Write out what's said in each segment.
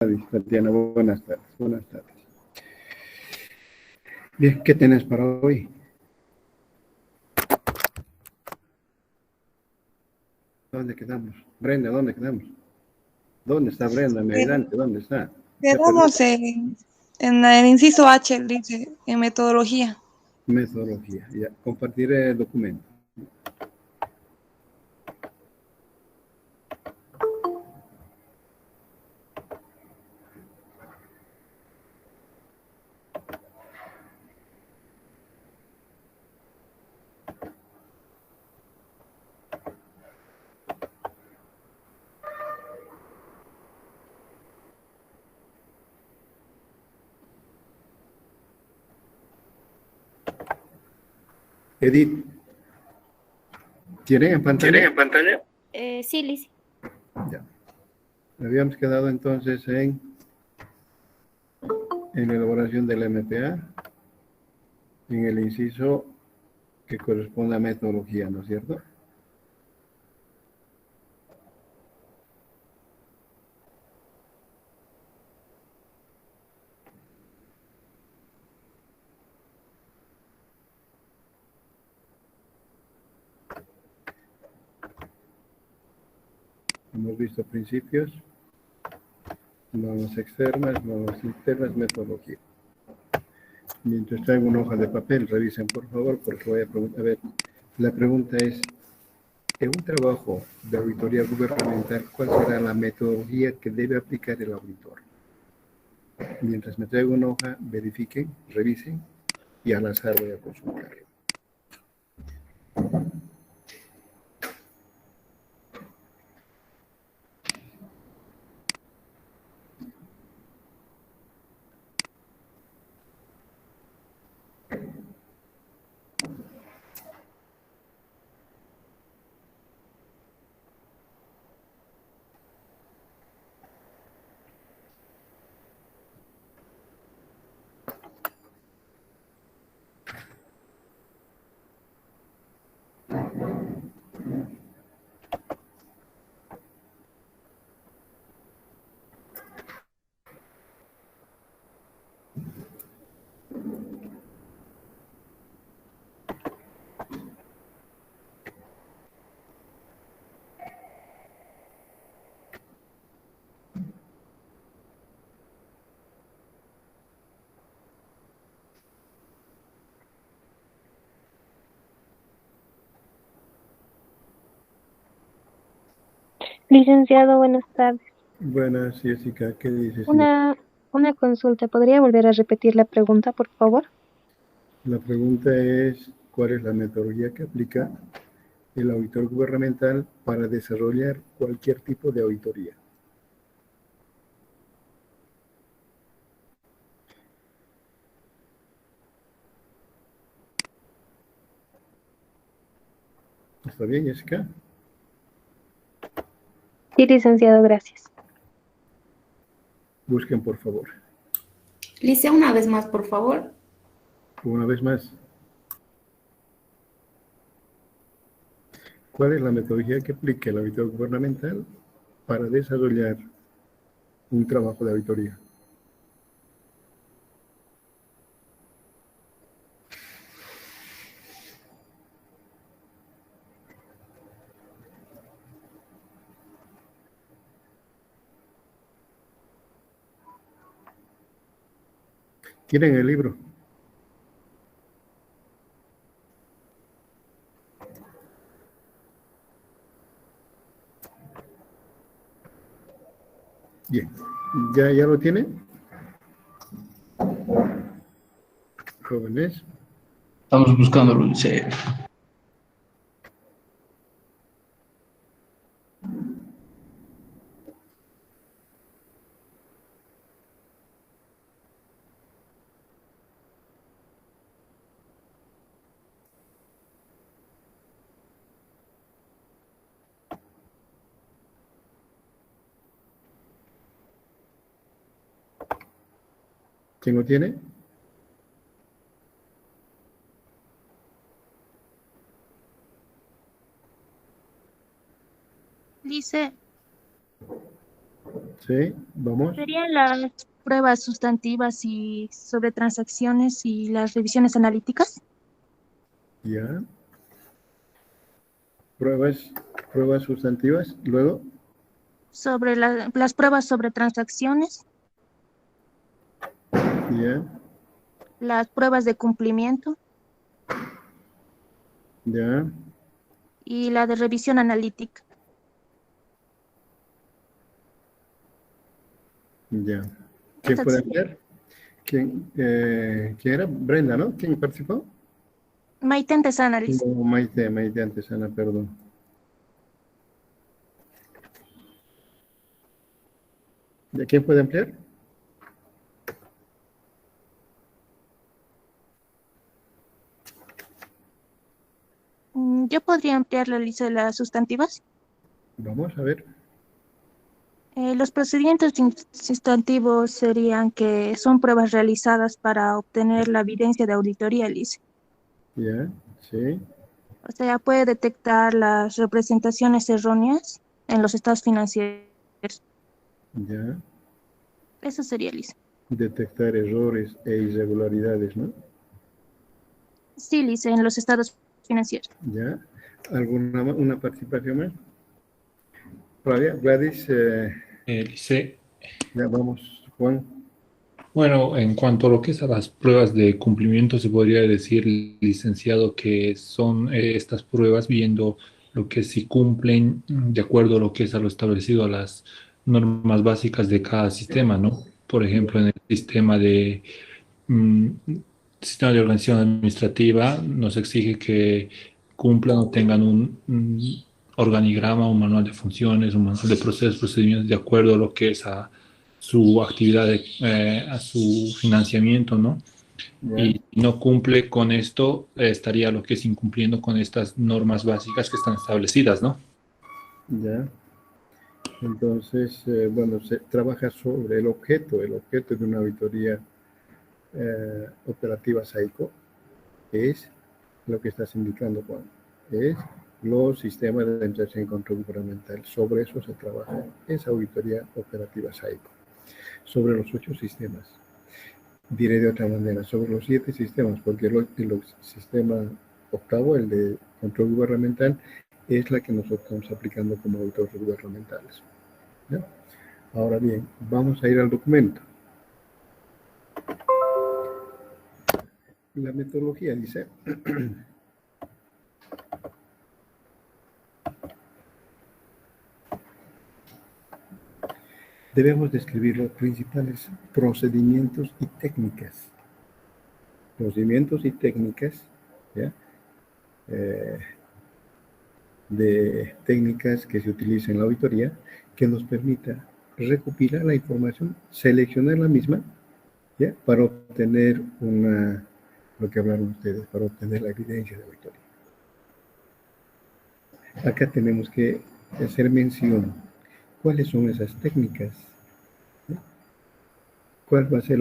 Tatiana, buenas tardes, buenas tardes. Bien, ¿qué tienes para hoy? ¿Dónde quedamos? Brenda, ¿dónde quedamos? ¿Dónde está Brenda? Mi ayudante, ¿dónde está? Quedamos en el inciso H, dice, en metodología. Metodología, ya. Compartiré el documento. Edith, ¿tienen en pantalla? ¿Tienen en pantalla? Sí, Liz. Ya. Habíamos quedado entonces en la elaboración del MPA, en el inciso que corresponde a metodología, ¿no es cierto? Hemos visto principios, normas externas, normas internas, metodología. Mientras traigo una hoja de papel, revisen por favor, porque voy a preguntar. A ver, la pregunta es, en un trabajo de auditoría gubernamental, ¿cuál será la metodología que debe aplicar el auditor? Mientras me traigo una hoja, verifiquen, revisen y al azar voy a consultar. Licenciado, buenas tardes. Buenas, Jessica, ¿qué dices? Una consulta. ¿Podría volver a repetir la pregunta, por favor? La pregunta es, ¿cuál es la metodología que aplica el auditor gubernamental para desarrollar cualquier tipo de auditoría? ¿Está bien, Jessica? Sí, licenciado, gracias. Busquen, por favor. Lice, una vez más, por favor. Una vez más. ¿Cuál es la metodología que aplica el auditor gubernamental para desarrollar un trabajo de auditoría? ¿Tienen el libro? Bien. ¿Ya lo tienen? Jóvenes. Estamos buscándolo, dice. ¿Quién lo tiene? Lice. Sí, vamos. Serían las pruebas sustantivas y sobre transacciones y las revisiones analíticas. Ya. Pruebas sustantivas. Luego, Sobre las pruebas sobre transacciones, ya, las pruebas de cumplimiento ya, y la de revisión analítica. ya. ¿Quién Estas puede serían. hacer? ¿Quién era? Brenda, ¿no? ¿Quién participó? Maite Antesana, Lice. No, Maite Antesana, perdón. ¿De quién puede ampliar? Yo podría ampliar la lista de las sustantivas. Vamos a ver. Los procedimientos sustantivos serían que son pruebas realizadas para obtener la evidencia de auditoría, Lice. Ya, sí, O sea, puede detectar las representaciones erróneas en los estados financieros. ya. Eso sería, Lice. Detectar errores e irregularidades, ¿no? Sí, Lice, en los estados financieros. Ya. ¿Una participación más? Flavia, Gladys, Lice, ya vamos, Juan. bueno, en cuanto a lo que es a las pruebas de cumplimiento, se podría decir, licenciado, que son estas pruebas viendo lo que si cumplen de acuerdo a lo que es a lo establecido a las normas básicas de cada sistema, ¿no? Por ejemplo, en el mm, sistema de organización administrativa nos exige que cumplan o tengan un organigrama, un manual de funciones, un manual de procesos, procedimientos de acuerdo a lo que es a su actividad, a su financiamiento, ¿no? Ya, Y no cumple con esto, estaría lo que es incumpliendo con estas normas básicas que están establecidas, ¿no? ya. Entonces, bueno, se trabaja sobre el objeto de una auditoría operativa SAICO es lo que estás indicando, Juan, es los sistemas de administración y control gubernamental. Sobre eso se trabaja esa auditoría operativa SAICO, sobre los 8 sistemas. Diré de otra manera, sobre los 7 sistemas, porque el sistema octavo, el de control gubernamental, es la que nosotros estamos aplicando como auditores gubernamentales. ¿Ya? Ahora bien, vamos a ir al documento. La metodología dice, debemos describir los principales procedimientos y técnicas. Procedimientos y técnicas, ¿ya? De técnicas que se utilizan en la auditoría que nos permita recopilar la información, seleccionar la misma, ¿ya? Para obtener lo que hablaron ustedes, para obtener la evidencia de auditoría. Acá tenemos que hacer mención. ¿Cuáles son esas técnicas? ¿Cuál va a ser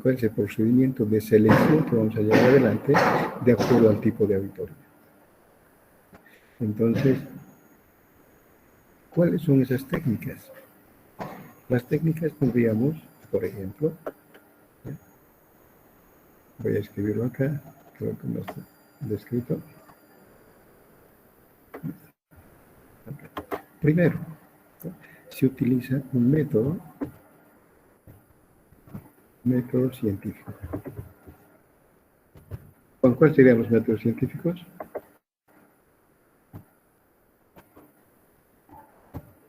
cuál es el procedimiento de selección que vamos a llevar adelante de acuerdo al tipo de auditoría? Entonces, ¿cuáles son esas técnicas? Las técnicas podríamos, por ejemplo, ¿ya? Voy a escribirlo acá, creo que no está descrito. Primero, ¿no? Se utiliza un método científico. ¿Cuáles serían los métodos científicos?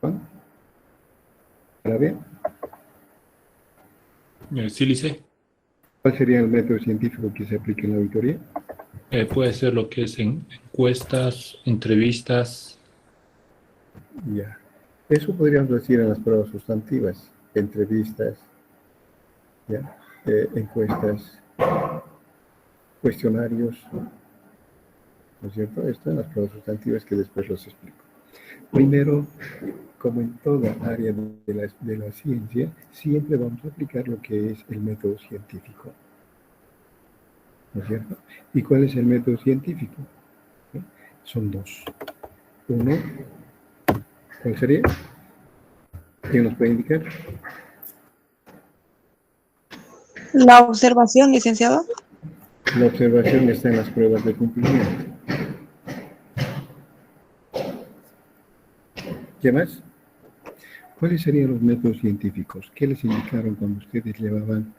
¿Juan? ¿Para bien? Sí, Lice. ¿Cuál sería el método científico que se aplica en la auditoría? Puede ser lo que es en encuestas, entrevistas. Ya. Eso podríamos decir en las pruebas sustantivas, entrevistas, ¿ya? Encuestas, cuestionarios, ¿no es cierto? Esto en las pruebas sustantivas que después los explico. Primero, como en toda área de la ciencia, siempre vamos a aplicar lo que es el método científico, ¿no es cierto? ¿Y cuál es el método científico? ¿Sí? Son dos. Uno, ¿cuál sería? ¿Quién nos puede indicar? La observación, licenciado. La observación está en las pruebas de cumplimiento. ¿Qué más? ¿Cuáles serían los métodos científicos? ¿Qué les indicaron cuando ustedes llevaban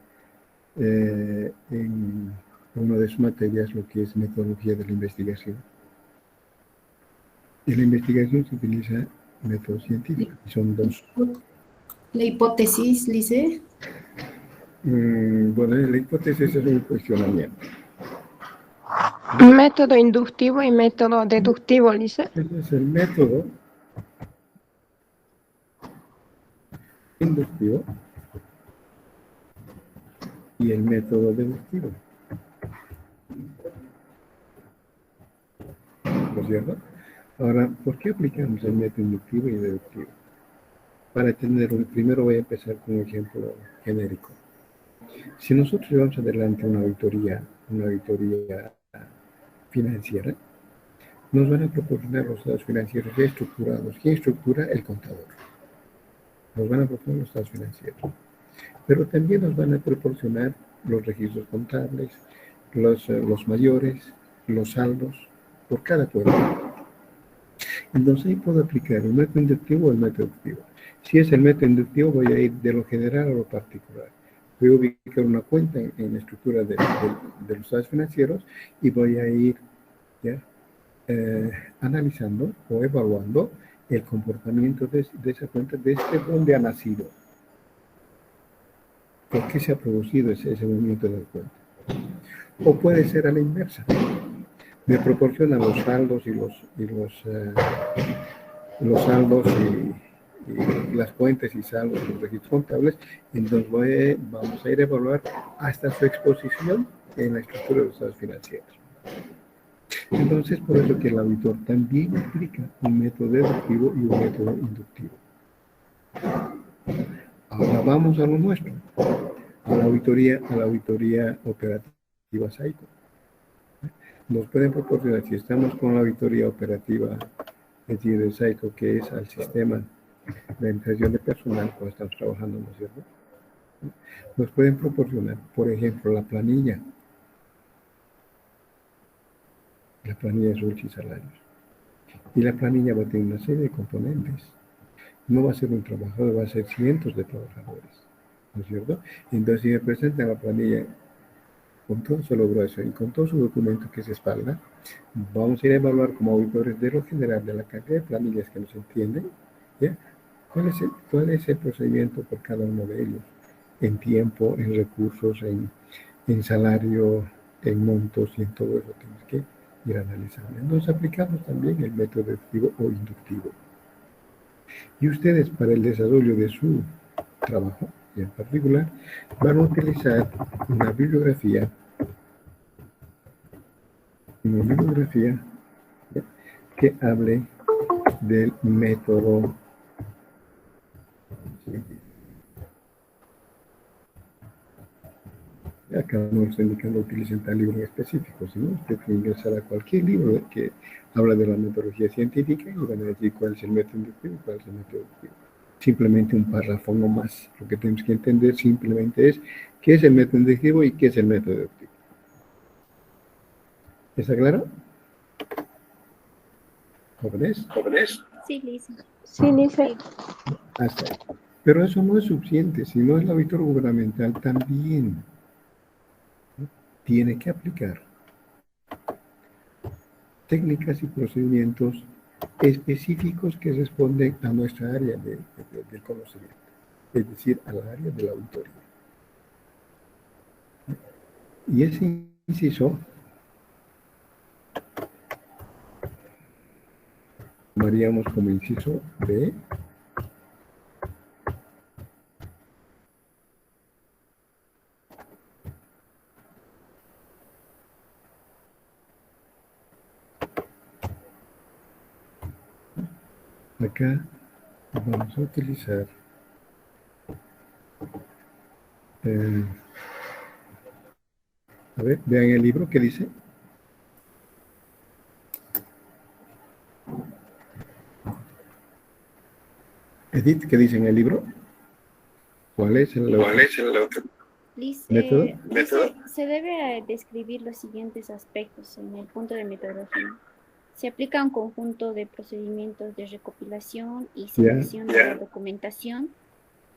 en una de sus materias lo que es metodología de la investigación? En la investigación se utiliza métodos científicos, y son dos. La hipótesis, Lice. Bueno, la hipótesis es un cuestionamiento. Método inductivo y método deductivo, Lice. Ese es el método inductivo y el método deductivo. ¿No es cierto? Ahora, ¿por qué aplicamos el método inductivo y deductivo? Para entender, primero voy a empezar con un ejemplo genérico. Si nosotros llevamos adelante una auditoría financiera, nos van a proporcionar los estados financieros ya estructurados. ¿Quién estructura? El contador. Nos van a proporcionar los estados financieros. Pero también nos van a proporcionar los registros contables, los mayores, los saldos, por cada cuenta. Entonces ahí puedo aplicar el método inductivo o el método deductivo. Si es el método inductivo, voy a ir de lo general a lo particular. Voy a ubicar una cuenta en la estructura de los estados financieros y voy a ir ¿ya? Analizando o evaluando el comportamiento de esa cuenta desde dónde ha nacido. ¿Por qué se ha producido ese movimiento de la cuenta? O puede ser a la inversa. Me proporcionan los saldos y las cuentas y saldos y los registros contables, entonces vamos a ir a evaluar hasta su exposición en la estructura de los estados financieros. Entonces, por eso que el auditor también aplica un método deductivo y un método inductivo. Ahora vamos a lo nuestro, a la auditoría operativa SAICO. Nos pueden proporcionar, si estamos con la auditoría operativa, es decir, de SAICO, que es al sistema de administración de personal, cuando estamos trabajando, ¿no es cierto? Nos pueden proporcionar, por ejemplo, la planilla de sueldos y salarios. Y la planilla va a tener una serie de componentes. No va a ser un trabajador, va a ser cientos de trabajadores, ¿no es cierto? Entonces, si me presentan la planilla con todo su grueso y con todo su documento que se espalda, vamos a ir a evaluar como auditores de lo general de la cantidad de planillas que nos entienden, ¿ya? ¿Cuál es el procedimiento por cada uno de ellos? En tiempo, en recursos, en salario, en montos y en todo eso tenemos que ir analizando. Entonces aplicamos también el método deductivo o inductivo. Y ustedes, para el desarrollo de su trabajo, y en particular, van a utilizar una bibliografía que hable del método. Acá no estoy indicando que utilicen tal libro en específico, sino usted puede ingresar a cualquier libro que habla de la metodología científica y van a decir cuál es el método inductivo y cuál es el método deductivo. Simplemente un párrafo no más. Lo que tenemos que entender simplemente es qué es el método inductivo y qué es el método deductivo. ¿Está claro? ¿Jóvenes? Sí, Lice. Sí, Lice. Hasta ahí. Pero eso no es suficiente, sino el auditor gubernamental también tiene que aplicar técnicas y procedimientos específicos que responden a nuestra área del conocimiento, es decir, a la área de la auditoría. Y ese inciso tomaríamos como inciso B. Acá vamos a utilizar a ver, vean el libro que dice. Edith, ¿qué dice en el libro? ¿Cuál es el Liz, método? se debe describir los siguientes aspectos en el punto de metodología. Se aplica un conjunto de procedimientos de recopilación y selección de la documentación,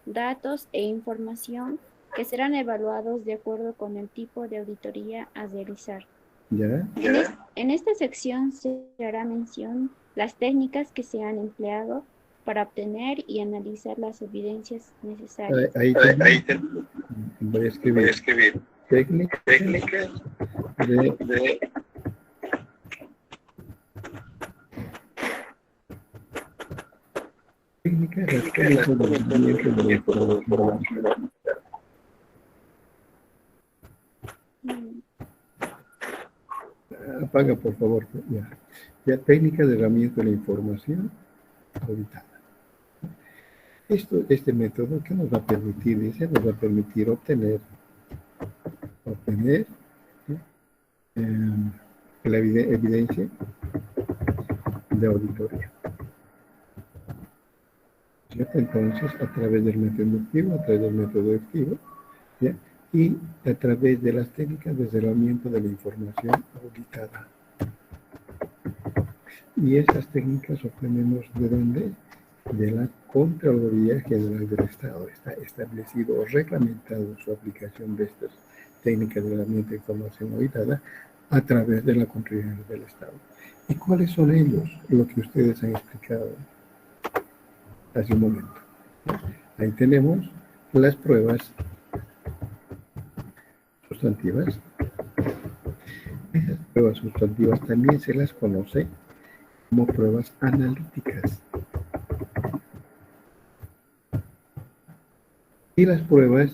datos e información que serán evaluados de acuerdo con el tipo de auditoría a realizar. ¿Ya? En esta sección se hará mención las técnicas que se han empleado para obtener y analizar las evidencias necesarias. Ahí voy a escribir técnicas de apaga por favor. Ya técnica de herramienta de la información auditada. Este método que nos va a permitir, nos va a permitir obtener la evidencia de auditoría. ¿Cierto? Entonces, a través del método inductivo, a través del método deductivo, ¿ya? Y a través de las técnicas de cerramiento de la información auditada. Y esas técnicas obtenemos ¿de dónde? De la Contraloría General del Estado. Está establecido o reglamentado su aplicación de estas técnicas de herramienta de información auditada a través de la Contraloría General del Estado. ¿Y cuáles son ellos? Lo que ustedes han explicado hace un momento. Ahí tenemos las pruebas sustantivas. Esas pruebas sustantivas también se las conoce como pruebas analíticas. Y las pruebas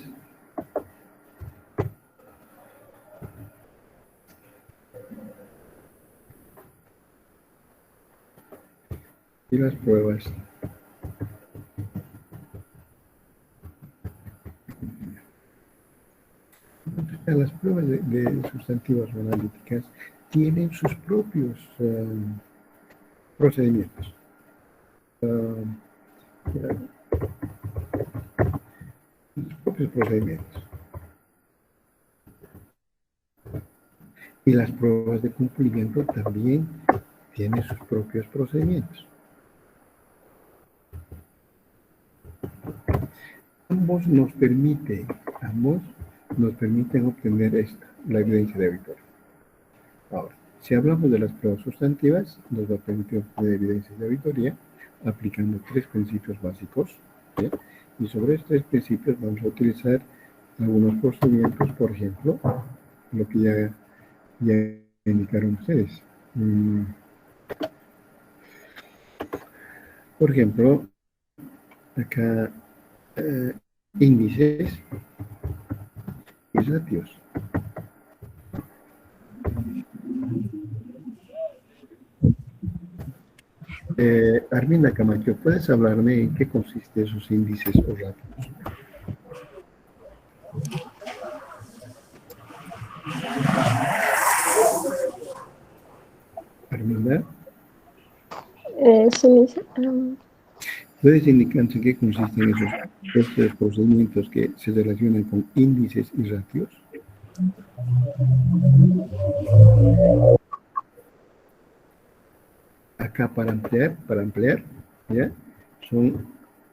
las pruebas de sustantivas o analíticas tienen sus propios procedimientos. Sus propios procedimientos. Y las pruebas de cumplimiento también tienen sus propios procedimientos. Ambos nos permiten obtener la evidencia de auditoría. Ahora, si hablamos de las pruebas sustantivas, nos va a permitir obtener evidencia de auditoría aplicando 3 principios básicos, ¿sí? Y sobre estos 3 principios vamos a utilizar algunos procedimientos, por ejemplo, lo que ya indicaron ustedes. Por ejemplo, acá índices y ratios. Arminda Camacho, ¿puedes hablarme en qué consiste esos índices o ratios? Arminda, Sí, Lisa. ¿puedes indicarnos en qué consisten estos procedimientos que se relacionan con índices y ratios? Acá para ampliar, ¿ya? Son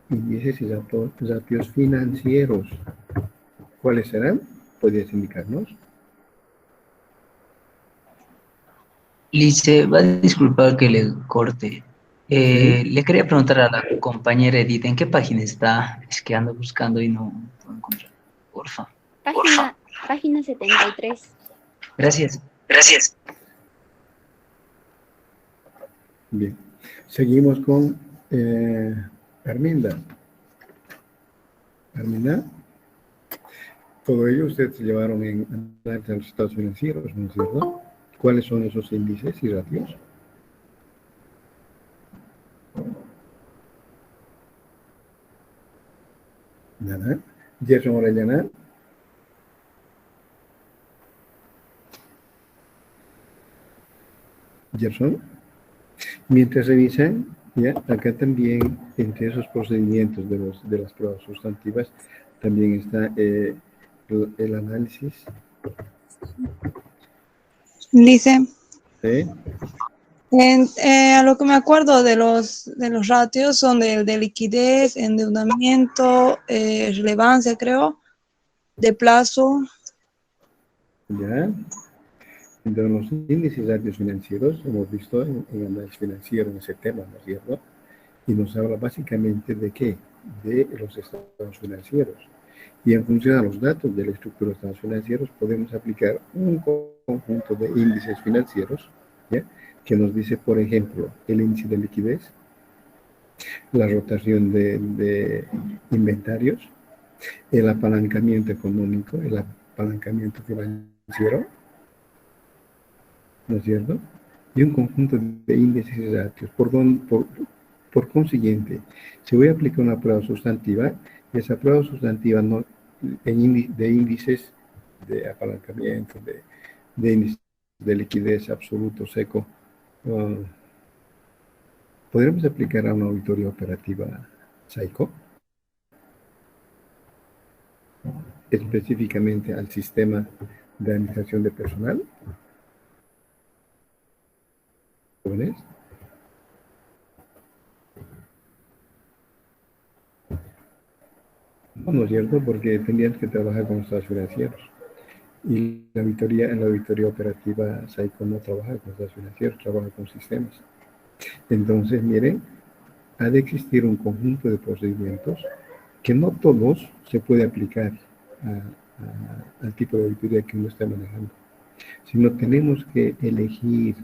índices y ratios financieros. ¿Cuáles serán? ¿Podrías indicarnos? Lice, va a disculpar que le corte. Sí. Le quería preguntar a la compañera Edith, ¿en qué página está? Es que ando buscando y no puedo encontrar. Porfa. Página 73. Gracias. Bien. Seguimos con Arminda. Arminda, todo ello ustedes se llevaron en análisis de los estados financieros, ¿no es cierto? ¿Cuáles son esos índices y ratios? Nada. Gerson Orellana. Gerson. Mientras revisan, Ya, acá también, entre esos procedimientos de las pruebas sustantivas, también está el análisis. Dice, ¿Eh? a lo que me acuerdo de los ratios son de liquidez, endeudamiento, relevancia, creo, de plazo. ¿Ya? Entre los índices ratios financieros, hemos visto en análisis financiero en ese tema, ¿no es cierto? Y nos habla básicamente de qué? De los estados financieros. Y en función a los datos de la estructura de estados financieros, podemos aplicar un conjunto de índices financieros, ¿ya? Que nos dice, por ejemplo, el índice de liquidez, la rotación de inventarios, el apalancamiento económico, el apalancamiento financiero, ¿no es cierto? Y un conjunto de índices y ratios. Por consiguiente, si voy a aplicar una prueba sustantiva, esa prueba sustantiva no, de índices de apalancamiento, de índices de liquidez absoluto, seco, ¿podremos aplicar a una auditoría operativa SAICO? Específicamente al sistema de administración de personal. ¿Jóvenes? No es cierto, porque tendrían que trabajar con estados financieros. Y en la auditoría operativa SAICO no trabaja con estados financieros, trabaja con sistemas. Entonces, miren, ha de existir un conjunto de procedimientos que no todos se puede aplicar al tipo de auditoría que uno está manejando, sino tenemos que elegir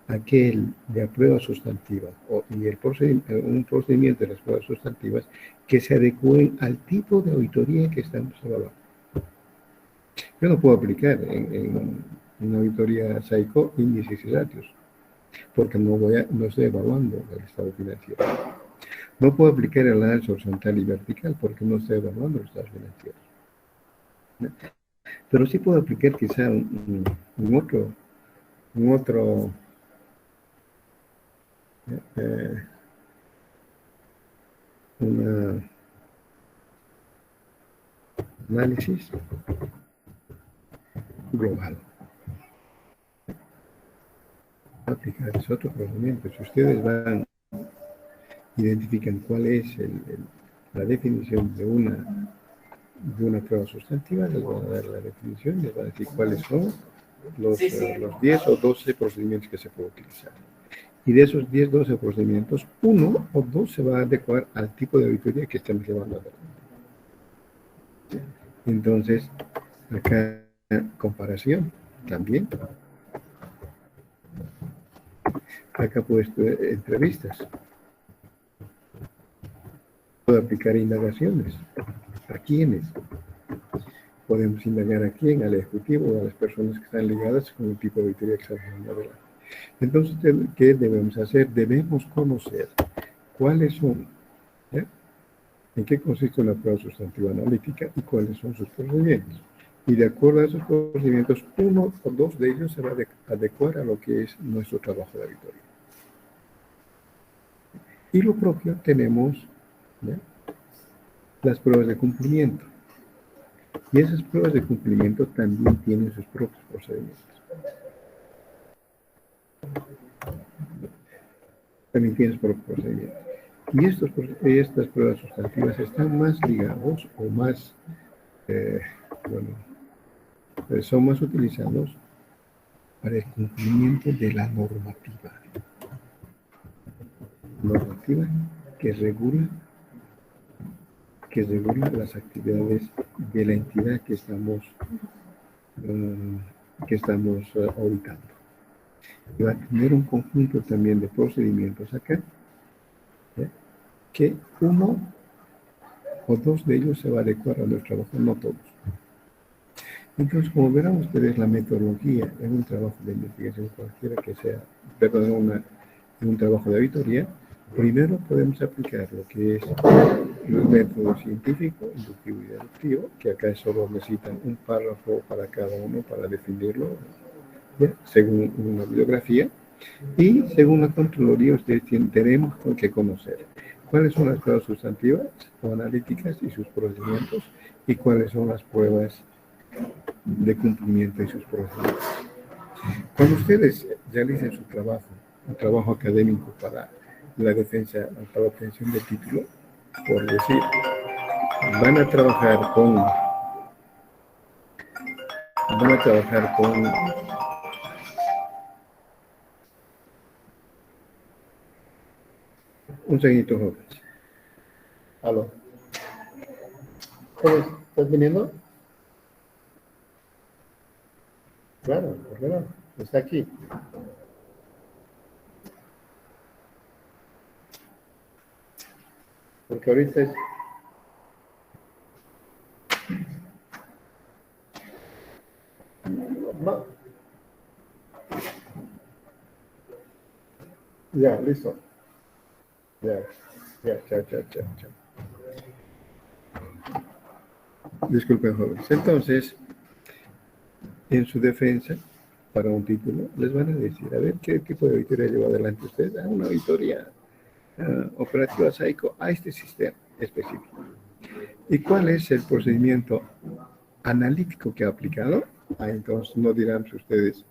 aquel de prueba sustantiva y un procedimiento de las pruebas sustantivas que se adecúen al tipo de auditoría que estamos evaluando. Yo no puedo aplicar en una auditoría SAICO índices y ratios, porque no estoy evaluando el estado financiero. No puedo aplicar el análisis horizontal y vertical, porque no estoy evaluando los estados financieros. ¿No? Pero sí puedo aplicar quizá un otro análisis global. Aplicar ese otro procedimiento. Si ustedes identifican cuál es la definición de una prueba sustantiva, les van a dar la definición, les van a decir cuáles son los 10 o 12 procedimientos que se pueden utilizar. Y de esos 10, 12 procedimientos, 1 o 2 se va a adecuar al tipo de auditoría que estamos llevando a cabo. Entonces, acá, comparación también. Acá he puesto entrevistas. Puedo aplicar indagaciones. ¿A quiénes? Podemos indagar a quién, al ejecutivo o a las personas que están ligadas con el tipo de auditoría que estamos llevando adelante. Entonces, ¿qué debemos hacer? Debemos conocer cuáles son, en qué consiste una prueba sustantiva analítica y cuáles son sus procedimientos. Y de acuerdo a esos procedimientos, 1 o 2 de ellos se va a adecuar a lo que es nuestro trabajo de auditoría. Y lo propio tenemos, ¿ya?, las pruebas de cumplimiento. Y esas pruebas de cumplimiento también tienen sus propios procedimientos. También tienen sus propios procedimientos. Y estas pruebas sustantivas están más ligados o más, son más utilizados para el cumplimiento de la normativa. Normativa que regula las actividades de la entidad que estamos auditando. Y va a tener un conjunto también de procedimientos acá, ¿ya?, que 1 o 2 de ellos se va a adecuar a nuestro trabajo, no todos. Entonces, como verán ustedes, la metodología en un trabajo de investigación cualquiera que sea, en un trabajo de auditoría, primero podemos aplicar lo que es el método científico, inductivo y deductivo, que acá solo necesitan un párrafo para cada uno para definirlo, ¿ya?, según una bibliografía. Y según la Contraloría, ustedes tenemos que conocer cuáles son las pruebas sustantivas o analíticas y sus procedimientos, y cuáles son las pruebas de cumplimiento y sus procedimientos. Cuando ustedes realicen su trabajo, un trabajo académico para la defensa, para la obtención de título, por decir, van a trabajar con un seguidito, jóvenes. Aló. ¿Cómo estás viniendo? Claro, ¿por qué no? Está aquí. Porque ahorita es... No. Ya, listo. Ya, chao. Disculpen, jóvenes. Entonces, en su defensa, para un título, les van a decir, a ver, ¿qué tipo de auditoría lleva adelante usted? A una auditoría operativa SAICO a este sistema específico. ¿Y cuál es el procedimiento analítico que ha aplicado? Entonces no dirán si ustedes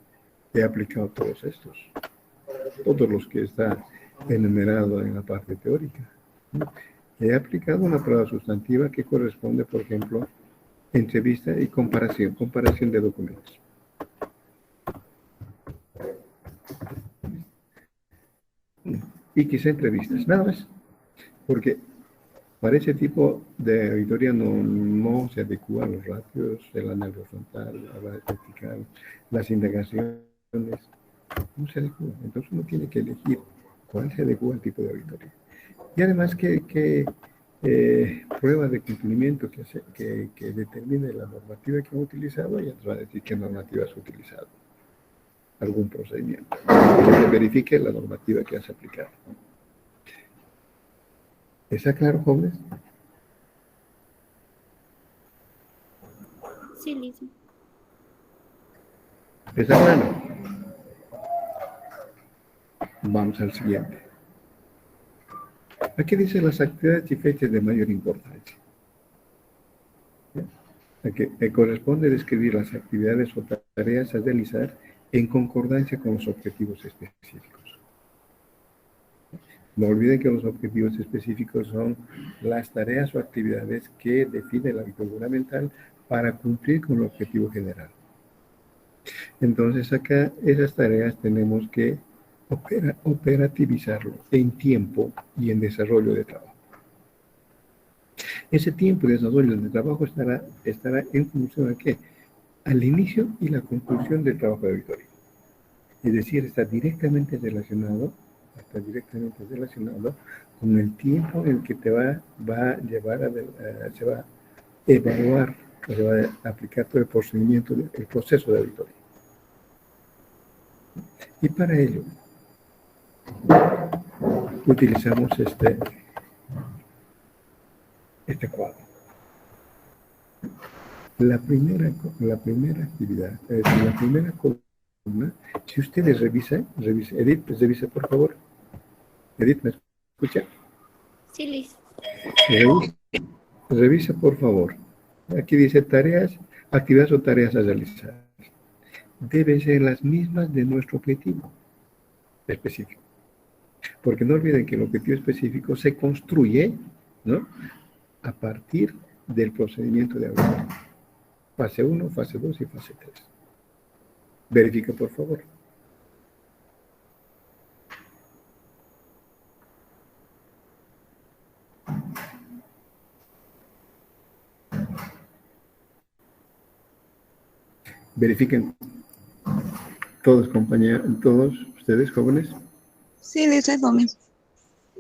he aplicado todos los que están enumerados en la parte teórica. He aplicado una prueba sustantiva que corresponde, por ejemplo, entrevista y comparación de documentos. Y quizá entrevistas, nada más, porque para ese tipo de auditoría no se adecua a los ratios, el análisis frontal, la vertical, las indagaciones, no se adecua. Entonces uno tiene que elegir cuál se adecua al tipo de auditoría. Y además que prueba de cumplimiento que determine la normativa que han utilizado, y nos va a decir qué normativa has utilizado. Algún procedimiento. Que se verifique la normativa que has aplicado. ¿Está claro, jóvenes? Sí, listo. ¿Está claro? Vamos al siguiente. Aquí dice las actividades y fechas de mayor importancia. Que corresponde describir las actividades o tareas a realizar en concordancia con los objetivos específicos. No olviden que los objetivos específicos son las tareas o actividades que define el ámbito gubernamental para cumplir con el objetivo general. Entonces acá esas tareas tenemos que operativizarlo en tiempo y en desarrollo de trabajo. Ese tiempo de desarrollo de trabajo estará en función a ¿qué? Al inicio y la conclusión del trabajo de auditoría. Es decir, está directamente relacionado con el tiempo en el que te va a llevar se va a evaluar, se va a aplicar todo el procedimiento, el proceso de auditoría. Y para ello utilizamos este cuadro. La primera actividad, la primera columna, si ustedes revisan, Edith, pues revisa por favor. Edith, ¿me escucha? Sí, listo. Revisa por favor. Aquí dice actividades o tareas a realizar. Deben ser las mismas de nuestro objetivo específico. Porque no olviden que el objetivo específico se construye, ¿no?, a partir del procedimiento de auditoría. Fase 1, fase 2 y fase 3. Verifica, por favor. Verifiquen todos, compañeros, todos ustedes, jóvenes. Sí, dice lo mismo.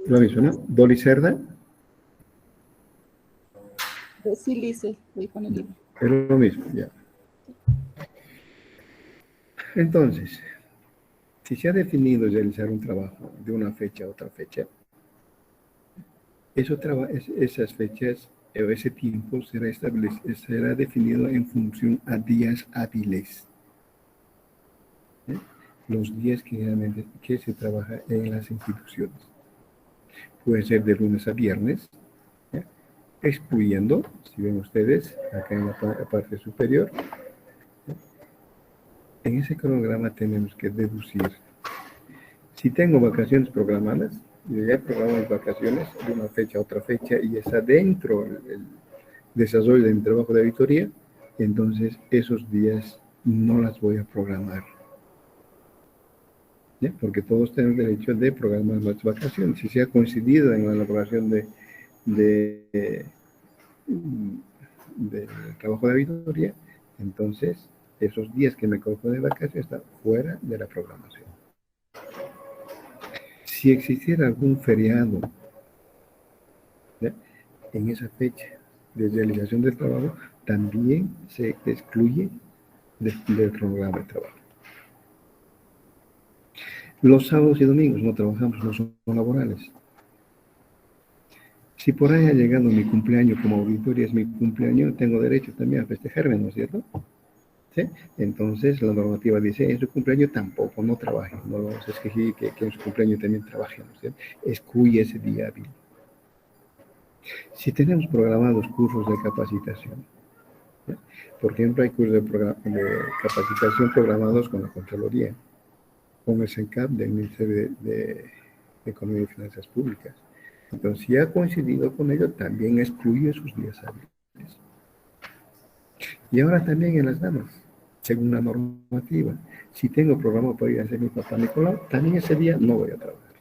Lo mismo, ¿no? Dolly Cerda. Sí, Lice, voy con el libro. Es lo mismo, ya. Entonces, si se ha definido realizar un trabajo de una fecha a otra fecha, esas fechas o ese tiempo será definido en función a días hábiles. los días que realmente que se trabaja en las instituciones. Puede ser de lunes a viernes, ¿ya? Excluyendo, si ven ustedes, acá en la parte superior, ¿ya? En ese cronograma tenemos que deducir. Si tengo vacaciones programadas, yo ya programo mis vacaciones de una fecha a otra fecha y está dentro el desarrollo de mi trabajo de auditoría, entonces esos días no las voy a programar. ¿Ya? Porque todos tenemos derecho de programar las vacaciones. Si se ha coincidido en la elaboración de trabajo de auditoría, entonces esos días que me coloco de vacaciones están fuera de la programación. Si existiera algún feriado, ¿ya?, en esa fecha de realización del trabajo, también se excluye del cronograma de trabajo. Los sábados y domingos no trabajamos, no son laborales. Si por ahí ha llegado mi cumpleaños como auditoría, es mi cumpleaños, tengo derecho también a festejarme, ¿no es cierto? ¿Sí? Entonces la normativa dice, en su cumpleaños tampoco, no trabajen, no lo vamos a exigir que en su cumpleaños también trabajemos, ¿sí? Excluye ese día hábil. Si tenemos programados cursos de capacitación, ¿sí? Por ejemplo, hay cursos de capacitación programados con la Contraloría, con el CENCAP del Ministerio de Economía y Finanzas Públicas. Entonces, si ha coincidido con ello, también excluye sus días hábiles. Y ahora también en las damas, según la normativa, si tengo programa para ir a hacer mi papá Nicolau, también ese día no voy a trabajar,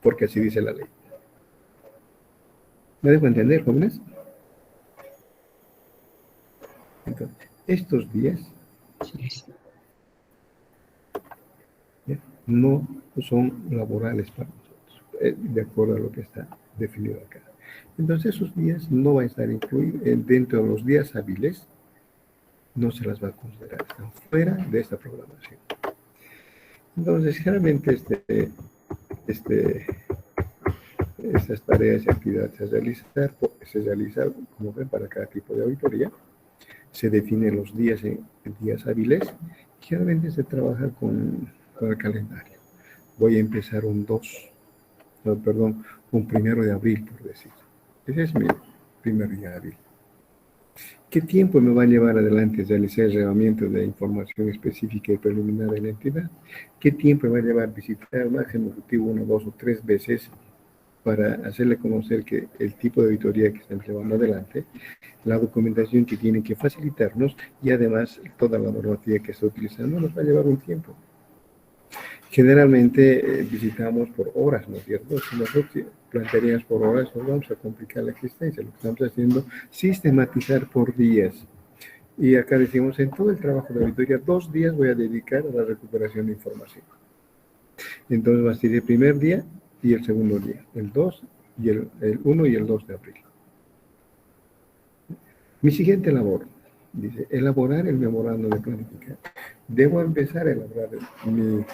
porque así dice la ley. ¿Me dejo entender, jóvenes? Entonces, estos días no son laborales para nosotros, de acuerdo a lo que está definido acá. Entonces, esos días no van a estar incluidos dentro de los días hábiles, no se las va a considerar, están fuera de esta programación. Entonces, generalmente estas tareas y actividades se realizan, como ven, para cada tipo de auditoría. Se definen los días en días hábiles. Generalmente se trabaja con el calendario. Voy a empezar un 1 de abril, por decir. Ese es mi primer día hábil. ¿Qué tiempo me va a llevar adelante realizar el relevamiento de información específica y preliminar de la entidad? ¿Qué tiempo me va a llevar visitar al máximo ejecutivo 1, 2 o 3 veces para hacerle conocer que el tipo de auditoría que están llevando adelante, la documentación que tienen que facilitarnos y además toda la normativa que está utilizando nos va a llevar un tiempo? Generalmente visitamos por horas, ¿no es cierto? Si nosotros plantearíamos por horas, nos vamos a complicar la existencia. Lo que estamos haciendo es sistematizar por días. Y acá decimos, en todo el trabajo de auditoría, 2 días voy a dedicar a la recuperación de información. Entonces va a ser el primer día y el segundo día, el 2 y el 1 y el 2 de abril. Mi siguiente labor, dice, elaborar el memorando de planificación. Debo empezar a elaborar mi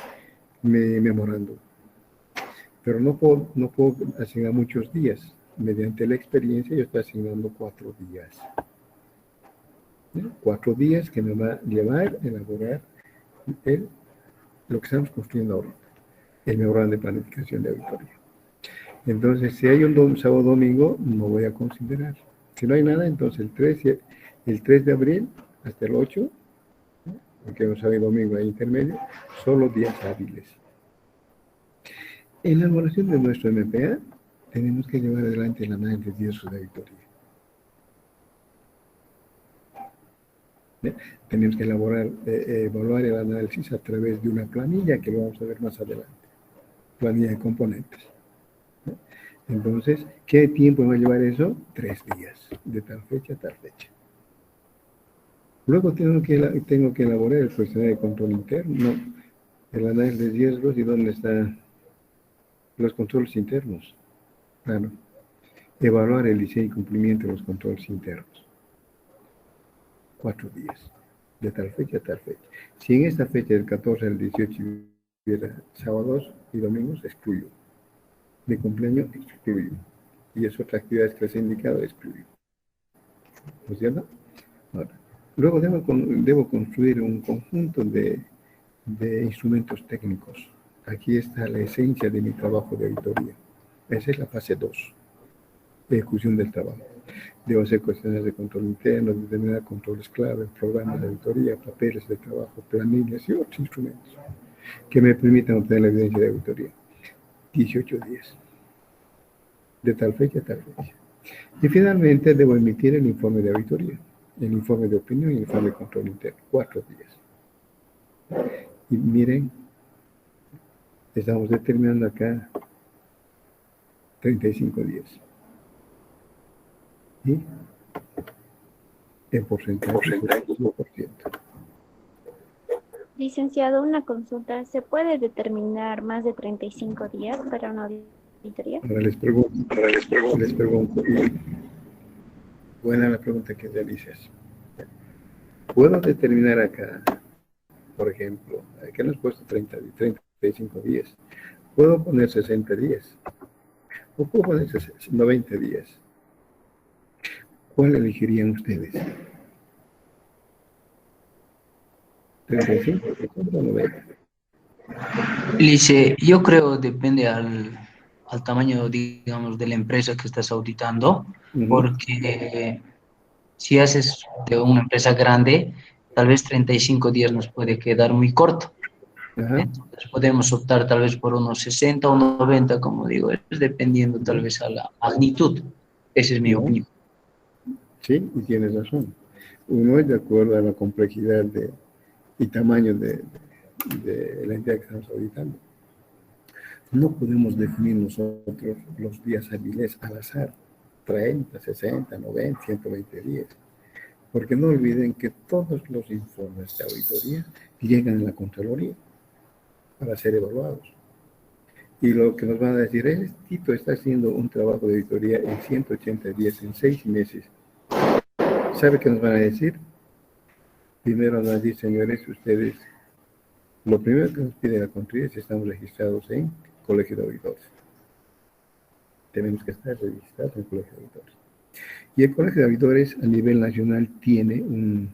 memorando, pero no puedo asignar muchos días. Mediante la experiencia yo estoy asignando 4 días. 4 días que me va a llevar a elaborar lo que estamos construyendo ahorita, el memorando de planificación de auditoría. Entonces, si hay un sábado domingo, no voy a considerar. Si no hay nada, entonces el 3 de abril hasta el 8, porque no sábado y domingo hay intermedio, solo días hábiles. En la elaboración de nuestro MPA, tenemos que llevar adelante el análisis de riesgos de auditoría. Tenemos que evaluar el análisis a través de una planilla que lo vamos a ver más adelante. Planilla de componentes. Entonces, ¿qué tiempo va a llevar eso? 3 días, de tal fecha a tal fecha. Luego tengo que elaborar el cuestionario de control interno, el análisis de riesgos y dónde están los controles internos. Claro. Evaluar el diseño y cumplimiento de los controles internos. 4 días, de tal fecha a tal fecha. Si en esta fecha del 14 al 18 hubiera sábados y domingos, excluyo. De cumpleaños, excluyo. Y es otra actividad que les he indicado, excluyo. ¿No es cierto? Ahora, luego debo construir un conjunto de de instrumentos técnicos. Aquí está la esencia de mi trabajo de auditoría. Esa es la fase 2, de ejecución del trabajo. Debo hacer cuestiones de control interno, determinar controles clave, programas de auditoría, papeles de trabajo, planillas y otros instrumentos que me permitan obtener la evidencia de auditoría. 18 días. De tal fecha a tal fecha. Y finalmente debo emitir el informe de auditoría, el informe de opinión y el informe de control interno. 4 días. Y miren, estamos determinando acá 35 días. ¿Y? En porcentaje, 5%. Licenciado, una consulta. ¿Se puede determinar más de 35 días para una auditoría? Ahora les pregunto. Buena la pregunta que realizas. ¿Puedo determinar acá, por ejemplo, aquí nos puesto 35 días? ¿Puedo poner 60 días? ¿O puedo poner 90 días? ¿Cuál elegirían ustedes? ¿35 o 90? Lice, yo creo depende al tamaño, digamos, de la empresa que estás auditando, porque si haces de una empresa grande, tal vez 35 días nos puede quedar muy corto. Entonces podemos optar tal vez por unos 60 o 90, como digo, es dependiendo tal vez a la magnitud. Esa es mi opinión. Sí, y tienes razón. Uno es de acuerdo a la complejidad y tamaño de la entidad que estamos auditando. No podemos definir nosotros los días hábiles al azar, 30, 60, 90, 120 días. Porque no olviden que todos los informes de auditoría llegan a la Contraloría para ser evaluados. Y lo que nos van a decir es, Tito está haciendo un trabajo de auditoría en 180 días, en 6 meses. ¿Sabe qué nos van a decir? Primero nos van a decir, señores, ustedes, lo primero que nos pide la Contraloría es que estamos registrados en Colegio de Auditores. Tenemos que estar registrados en el Colegio de Auditores. Y el Colegio de Auditores a nivel nacional tiene un,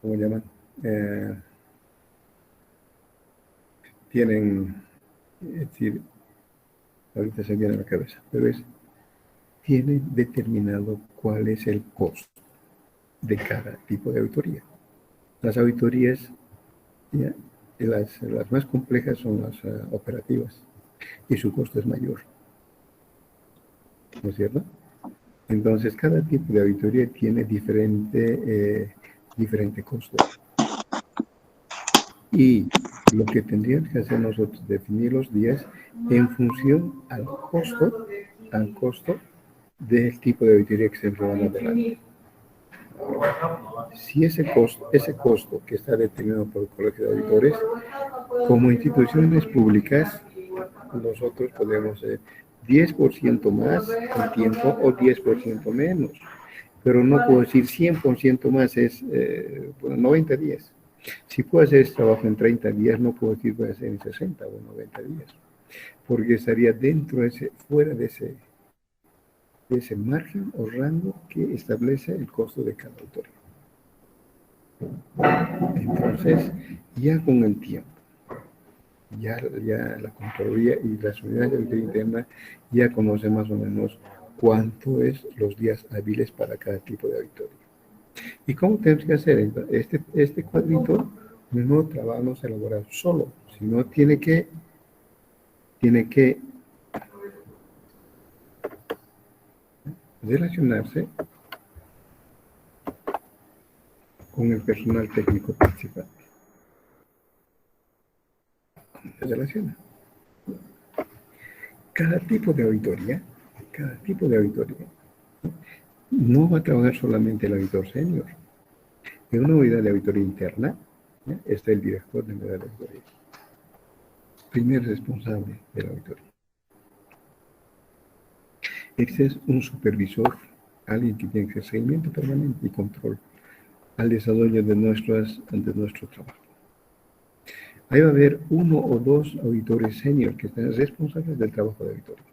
¿cómo llaman? Tienen, es decir, ahorita se me viene a la cabeza, pero tienen determinado cuál es el costo de cada tipo de auditoría. Las auditorías, ¿ya? Las más complejas son las operativas y su costo es mayor. ¿No es cierto? Entonces, cada tipo de auditoría tiene diferente costo. Y lo que tendríamos que hacer nosotros es definir los días en función al costo del tipo de auditoría que se llevan adelante. Si ese costo que está determinado por el Colegio de Auditores, como instituciones públicas, nosotros podemos 10% más en tiempo o 10% menos. Pero no puedo decir 100% más, es 90 días. Si puedo hacer este trabajo en 30 días, no puedo decir voy a hacer en 60 o 90 días. Porque estaría fuera de ese margen o rango que establece el costo de cada auditoría. Entonces, ya con el tiempo, ya la Contraloría y las unidades de auditoría interna ya conocen más o menos cuánto es los días hábiles para cada tipo de auditoría. ¿Y cómo tenemos que hacer? Este cuadrito no vamos a elaborar solo, sino tiene que relacionarse con el personal técnico participante. Se relaciona. Cada tipo de auditoría, no va a trabajar solamente el auditor senior. En una unidad de auditoría interna, ¿ya? Está el director de la unidad de auditoría, primer responsable de la auditoría. Este es un supervisor, alguien que tiene que hacer seguimiento permanente y control al desarrollo de nuestro trabajo. Ahí va a haber 1 o 2 auditores senior que están responsables del trabajo de auditoría.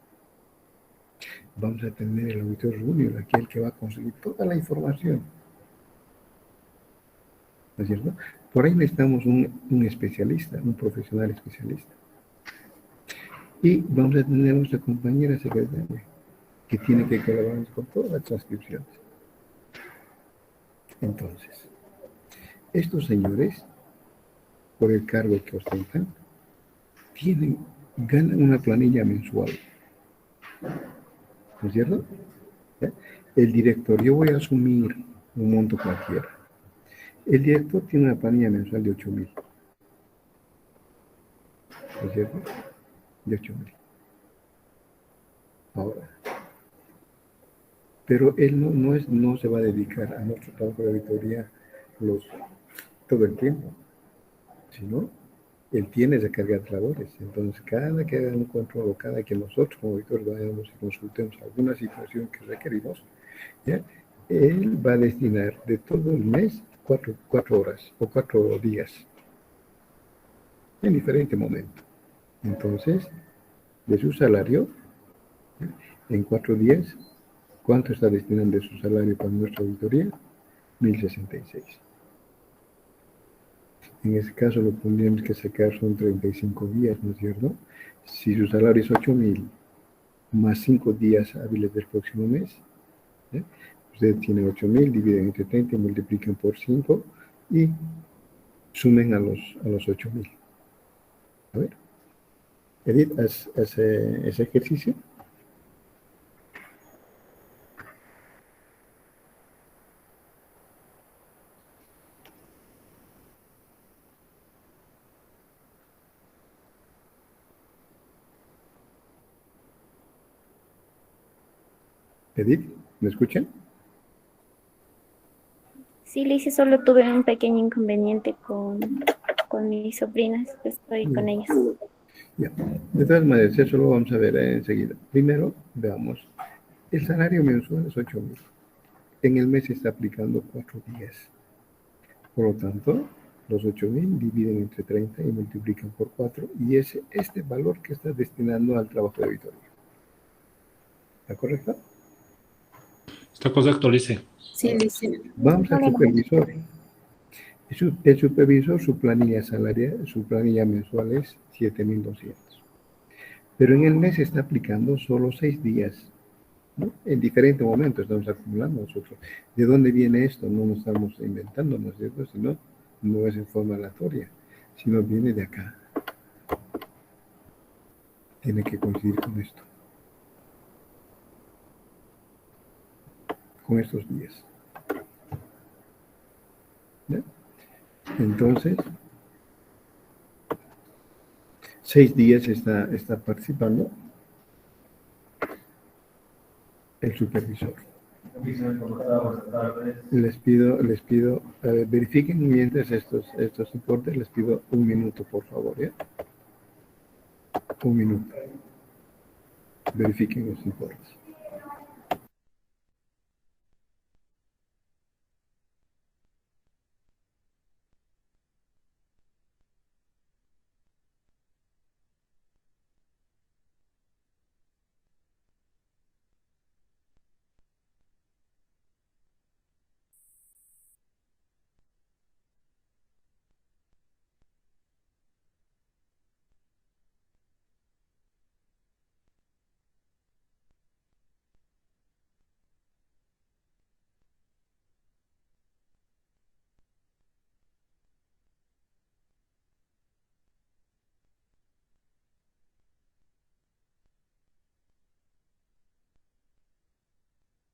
Vamos a tener el auditor junior, aquel que va a conseguir toda la información ¿no es cierto? Por ahí necesitamos un especialista, un profesional especialista. Y vamos a tener a nuestra compañera secretaria, que tiene que colaborar con todas las transcripciones. Entonces, estos señores, por el cargo que ostentan, ganan una planilla mensual, ¿no es cierto? ¿Ya? El director, yo voy a asumir un monto cualquiera. El director tiene una planilla mensual de 8.000, ¿no es cierto? De 8.000. Ahora, pero él no se va a dedicar a nuestro trabajo de auditoría todo el tiempo, sino él tiene esa carga de labores. Entonces, cada que haga un control o cada que nosotros como auditores vayamos y consultemos alguna situación que requerimos, ¿ya? Él va a destinar de todo el mes 4 horas o 4 días en diferente momento. Entonces, de su salario, ¿ya? En 4 días, ¿cuánto está destinando de su salario para nuestra auditoría? 1.066. En ese caso lo tendríamos que sacar, son 35 días, ¿no es cierto? Si su salario es 8.000 más 5 días hábiles del próximo mes, ¿eh? Usted tiene 8.000, dividen entre 30, multiplican por 5 y sumen a los 8.000. A ver, Edith, haz ese ejercicio. Edith, ¿me escuchan? Sí, Lice, solo tuve un pequeño inconveniente con mis sobrinas, estoy con ellas. Ya. De todas maneras, eso lo vamos a ver enseguida. Primero, veamos, el salario mensual es 8.000. En el mes se está aplicando 4 días. Por lo tanto, los 8.000 dividen entre 30 y multiplican por 4 y es este valor que está destinando al trabajo de auditoría. ¿Está correcto? Está correcto, Lice. Sí, Lice. Vamos al supervisor. El supervisor, su planilla salarial, su planilla mensual es 7.200. Pero en el mes se está aplicando solo 6 días, ¿no? En diferentes momentos estamos acumulando nosotros. ¿De dónde viene esto? No nos estamos inventando, ¿no es cierto? Sino, no es en forma aleatoria, sino viene de acá. Tiene que coincidir con esto. Con estos días. ¿Ya? Entonces, 6 días está participando el supervisor. Les pido, verifiquen mientras estos importes, les pido 1 minuto, por favor, ¿ya? 1 minuto. Verifiquen los importes.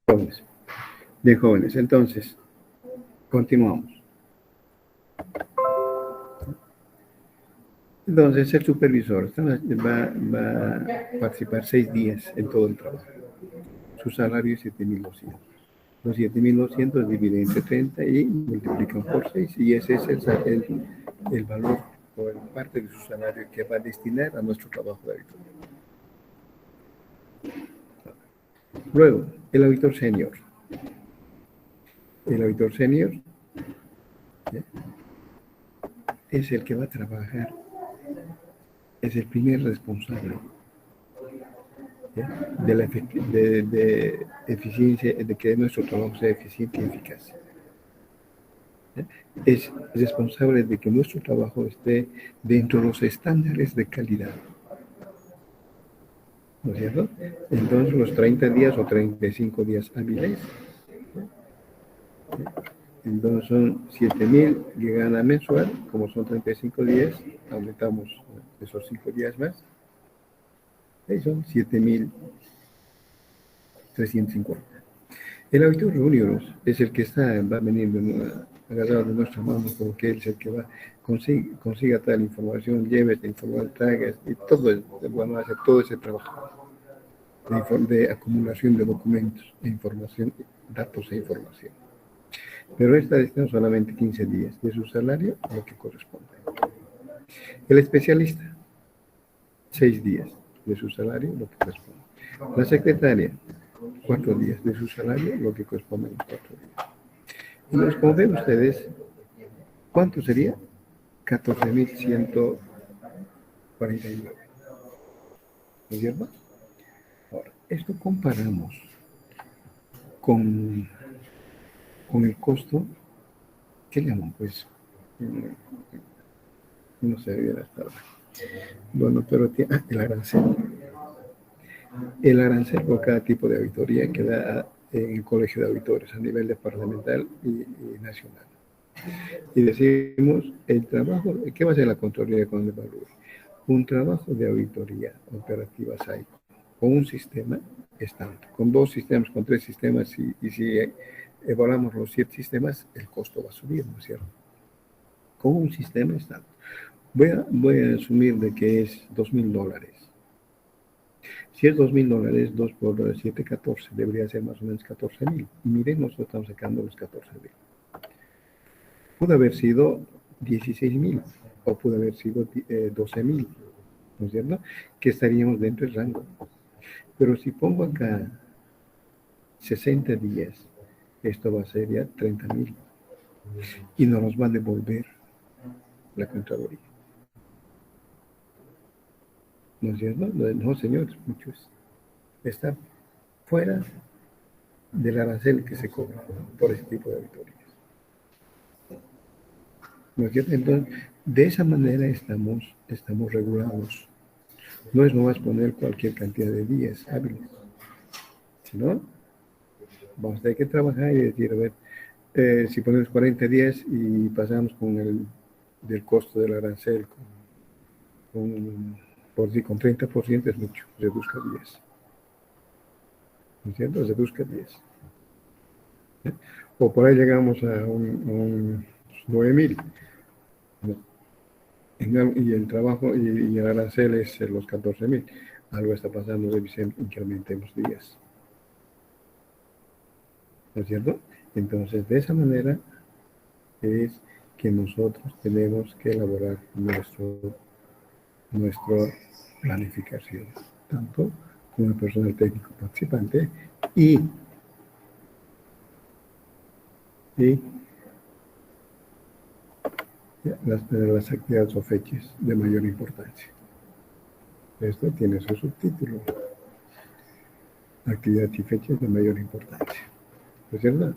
Jóvenes. Bien, jóvenes. Entonces, continuamos. Entonces, el supervisor va a participar 6 días en todo el trabajo. Su salario es 7.200. Los 7.200 dividen entre 30 y multiplican por 6. Y ese es el valor o el parte de su salario que va a destinar a nuestro trabajo de auditoría. Luego, el auditor senior. El auditor senior, ¿ya? Es el que va a trabajar, es el primer responsable, ¿ya? De eficiencia, de que nuestro trabajo sea eficiente y eficaz. es responsable de que nuestro trabajo esté dentro de los estándares de calidad. ¿No es cierto? Entonces, los 30 días o 35 días hábiles, entonces son 7.000 que gana mensual, como son 35 días, aumentamos esos 5 días más, ahí son 7.350. El auditor junior es el que va a venir agarrado de nuestra mano, porque él es el que va, consiga tal información, lleve esta información, traiga, y todo, bueno, hace todo ese trabajo de acumulación de documentos, de información, datos e información. Pero esta está solamente 15 días de su salario, lo que corresponde. El especialista, 6 días de su salario, lo que corresponde. La secretaria, 4 días de su salario, lo que corresponde a los 4 días. Entonces, como ven ustedes, ¿cuánto sería? 14.149. ¿No es cierto? Ahora, esto comparamos con el costo, ¿qué le llaman? Pues, no sé, debiera estar. Bueno, pero el arancel. El arancel por cada tipo de auditoría que da en el Colegio de Auditores a nivel departamental y nacional. Y decimos, el trabajo, ¿qué va a hacer la Contraloría cuando evalúe? Un trabajo de auditoría operativa SAI con un sistema es tanto. Con 2 sistemas, con 3 sistemas, y si evaluamos los 7 sistemas, el costo va a subir, ¿no es cierto? Con un sistema es tanto. Voy a asumir de que es $2.000. Si es $2.000, 2 por 7, 14, debería ser más o menos 14.000. Y miren, nosotros estamos sacando los 14.000. Pudo haber sido 16.000 o pudo haber sido 12.000, ¿no es cierto? Que estaríamos dentro del rango. Pero si pongo acá 60 días, esto va a ser ya 30.000 y no nos va a devolver la Contraloría. ¿No es cierto? No, señores, muchos están fuera del arancel que se cobra por ese tipo de auditorías. ¿No es cierto? Entonces, de esa manera estamos regulados. No es nomás poner cualquier cantidad de días hábiles, sino vamos a tener que trabajar y decir, a ver, si ponemos 40 días y pasamos con del costo del arancel con 30% es mucho, reduzca 10. ¿No es cierto? Reduzca 10. O por ahí llegamos a un 9.000. Y el trabajo y el arancel es los 14.000. Algo está pasando, debe ser que incrementemos días. ¿No es cierto? Entonces, de esa manera es que nosotros tenemos que elaborar nuestra planificación, tanto como el personal técnico participante y las actividades o fechas de mayor importancia. Esto tiene su subtítulo. Actividades y fechas de mayor importancia. ¿No es cierto?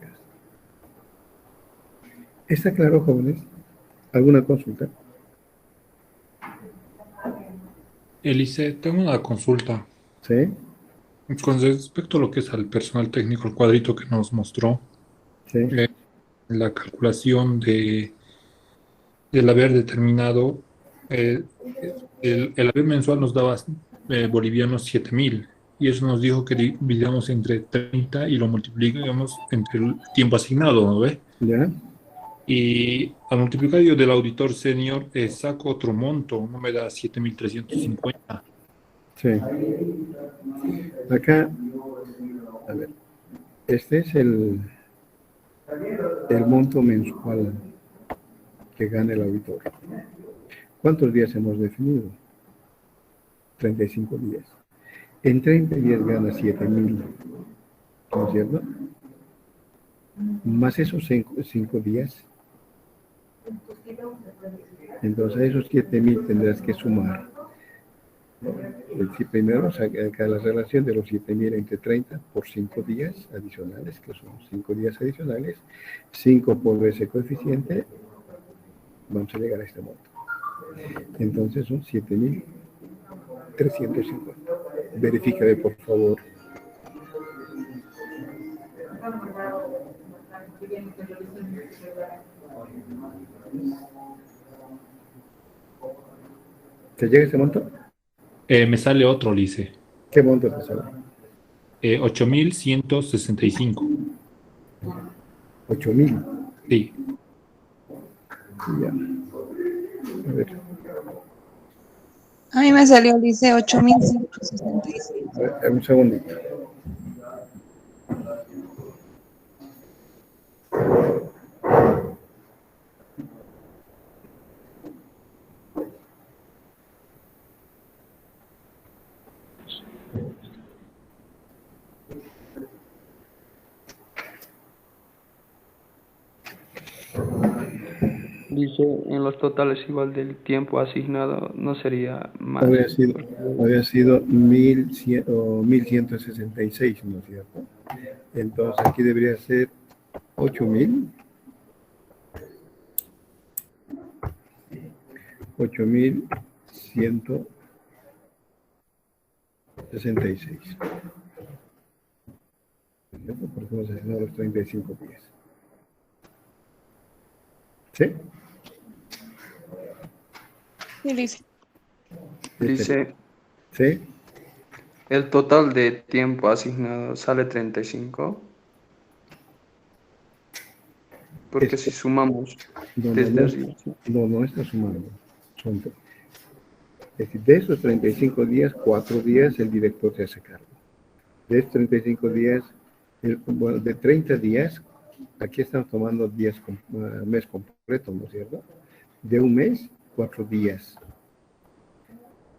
¿Está claro, jóvenes? ¿Alguna consulta? Elise, tengo una consulta. ¿Sí? Con respecto a lo que es al personal técnico, el cuadrito que nos mostró, ¿Sí? la calculación del haber determinado, el haber mensual nos daba bolivianos 7.000, y eso nos dijo que dividamos entre 30 y lo multiplicamos entre el tiempo asignado, ¿no ve? ¿Ya? Y al multiplicar yo del auditor senior, saco otro monto, no me da 7.350. Sí. Acá, a ver, este es el monto mensual que gana el auditor. ¿Cuántos días hemos definido? 35 días. En 30 días gana 7.000, ¿no es cierto? Más esos 5 días. Entonces, a esos 7.000 tendrás que sumar ¿no? Primero saca la relación de los 7.000 entre 30 por 5 días adicionales, que son 5 días adicionales, 5 por ese coeficiente, vamos a llegar a este monto. Entonces son 7.350. Verifícame, por favor. ¿Te llega ese monto? Me sale otro, Lice. ¿Qué monto te sale? 8.165. 8.000. Sí. Ya. A ver. A mí me salió, dice 8.165. A ver, un segundito. Dice, en los totales igual del tiempo asignado no sería más. Habría sido 1.100 o 1.166, ¿no es cierto? Entonces aquí debería ser 8.000. 8.166. Porque hemos asignado los 35 días. ¿Sí? Sí, dice. Dice, ¿Sí? el total de tiempo asignado sale 35. Porque si sumamos desde arriba. No está sumando. Es decir, de esos 35 días, 4 días el director se hace cargo. De estos 35 días, bueno, de 30 días, aquí estamos tomando mes completo, ¿no es cierto? De un mes, 4 días.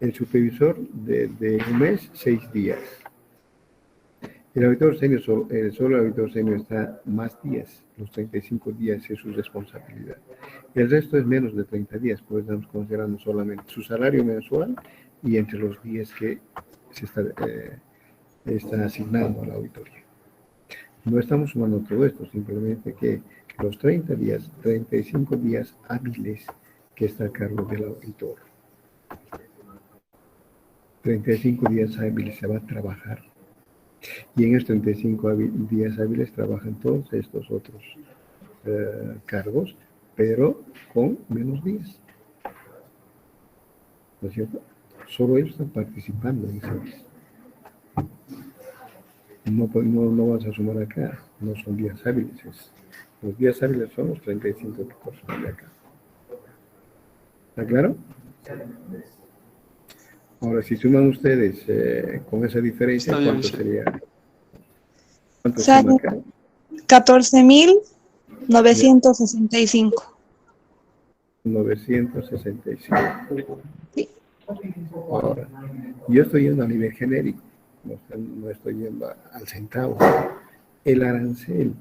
El supervisor de un mes, 6 días. El auditor senior, solo el auditor senior está más días, los 35 días es su responsabilidad. El resto es menos de 30 días, pues estamos considerando solamente su salario mensual y entre los días que se está asignando a la auditoría. No estamos sumando todo esto, simplemente que los 30 días, 35 días hábiles que está a cargo del auditor. 35 días hábiles se va a trabajar. Y en estos 35 días hábiles trabajan todos estos otros cargos, pero con menos días. ¿No es cierto? Solo ellos están participando en ese mes. No vas a sumar acá, no son días hábiles. Los días hábiles son los 35 que corresponden acá. ¿Está claro? Ahora, si suman ustedes con esa diferencia, ¿cuánto sería? ¿Cuánto suma acá? 14.965. 965. Sí. Ahora, yo estoy yendo a nivel genérico, no estoy yendo al centavo. El arancel,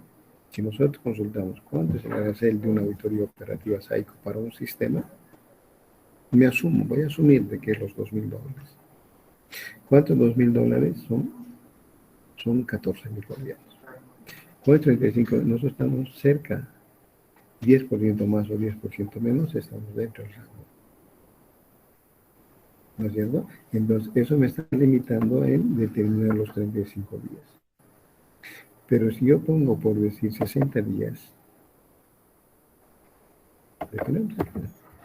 si nosotros consultamos cuánto es el arancel de una auditoría operativa SAICO para un sistema, voy a asumir de que es los $2.000. ¿Cuántos $2.000 son? Son 14.000 bolivianos. Con 35, nosotros estamos cerca, 10% más o 10% menos, estamos dentro del rango. ¿No es cierto? Entonces, eso me está limitando en determinar los 35 días. Pero si yo pongo, por decir, 60 días,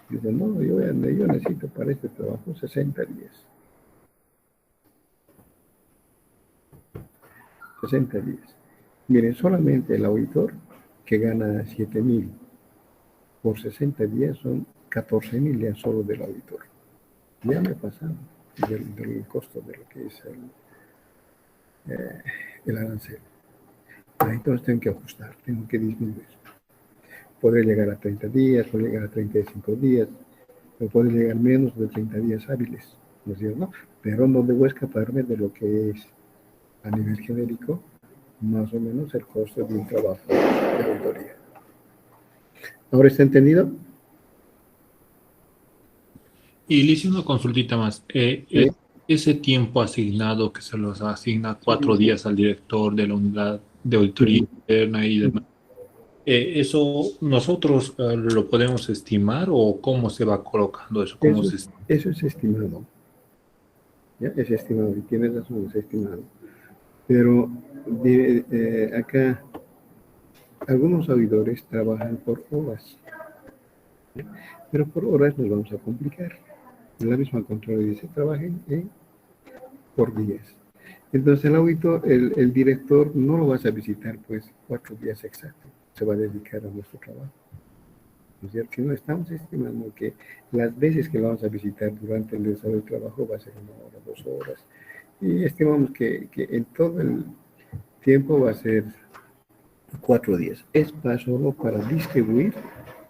dice, no, yo necesito para este trabajo 60 días. 60 días. Miren, solamente el auditor que gana 7.000 por 60 días son 14.000 ya solo del auditor. Ya me he pasado del costo de lo que es el arancel. Ahí entonces tengo que ajustar, tengo que disminuir. Podré llegar a 30 días, puede llegar a 35 días, o puede llegar menos de 30 días hábiles, ¿no es cierto? Pero no debo escaparme de lo que es, a nivel genérico, más o menos el costo de un trabajo de auditoría. ¿Ahora está entendido? Y le hice una consultita más. Sí. ese tiempo asignado que se los asigna 4 días al director de la unidad de auditoría interna y demás, ¿eso nosotros lo podemos estimar o cómo se va colocando eso? ¿Cómo se estima? Eso es estimado. ¿Ya? Es estimado, y tienes razón, es estimado. Pero acá algunos auditores trabajan por horas, ¿ya? Pero por horas nos vamos a complicar. La misma control dice, trabajen por días. Entonces el auditor, el director no lo vas a visitar pues 4 días exactos, se va a dedicar a nuestro trabajo. ¿No es cierto? Que no estamos estimando que las veces que lo vamos a visitar durante el desarrollo del trabajo va a ser 1 hora, 2 horas. Y estimamos que en todo el tiempo va a ser 4 días. Es solo para distribuir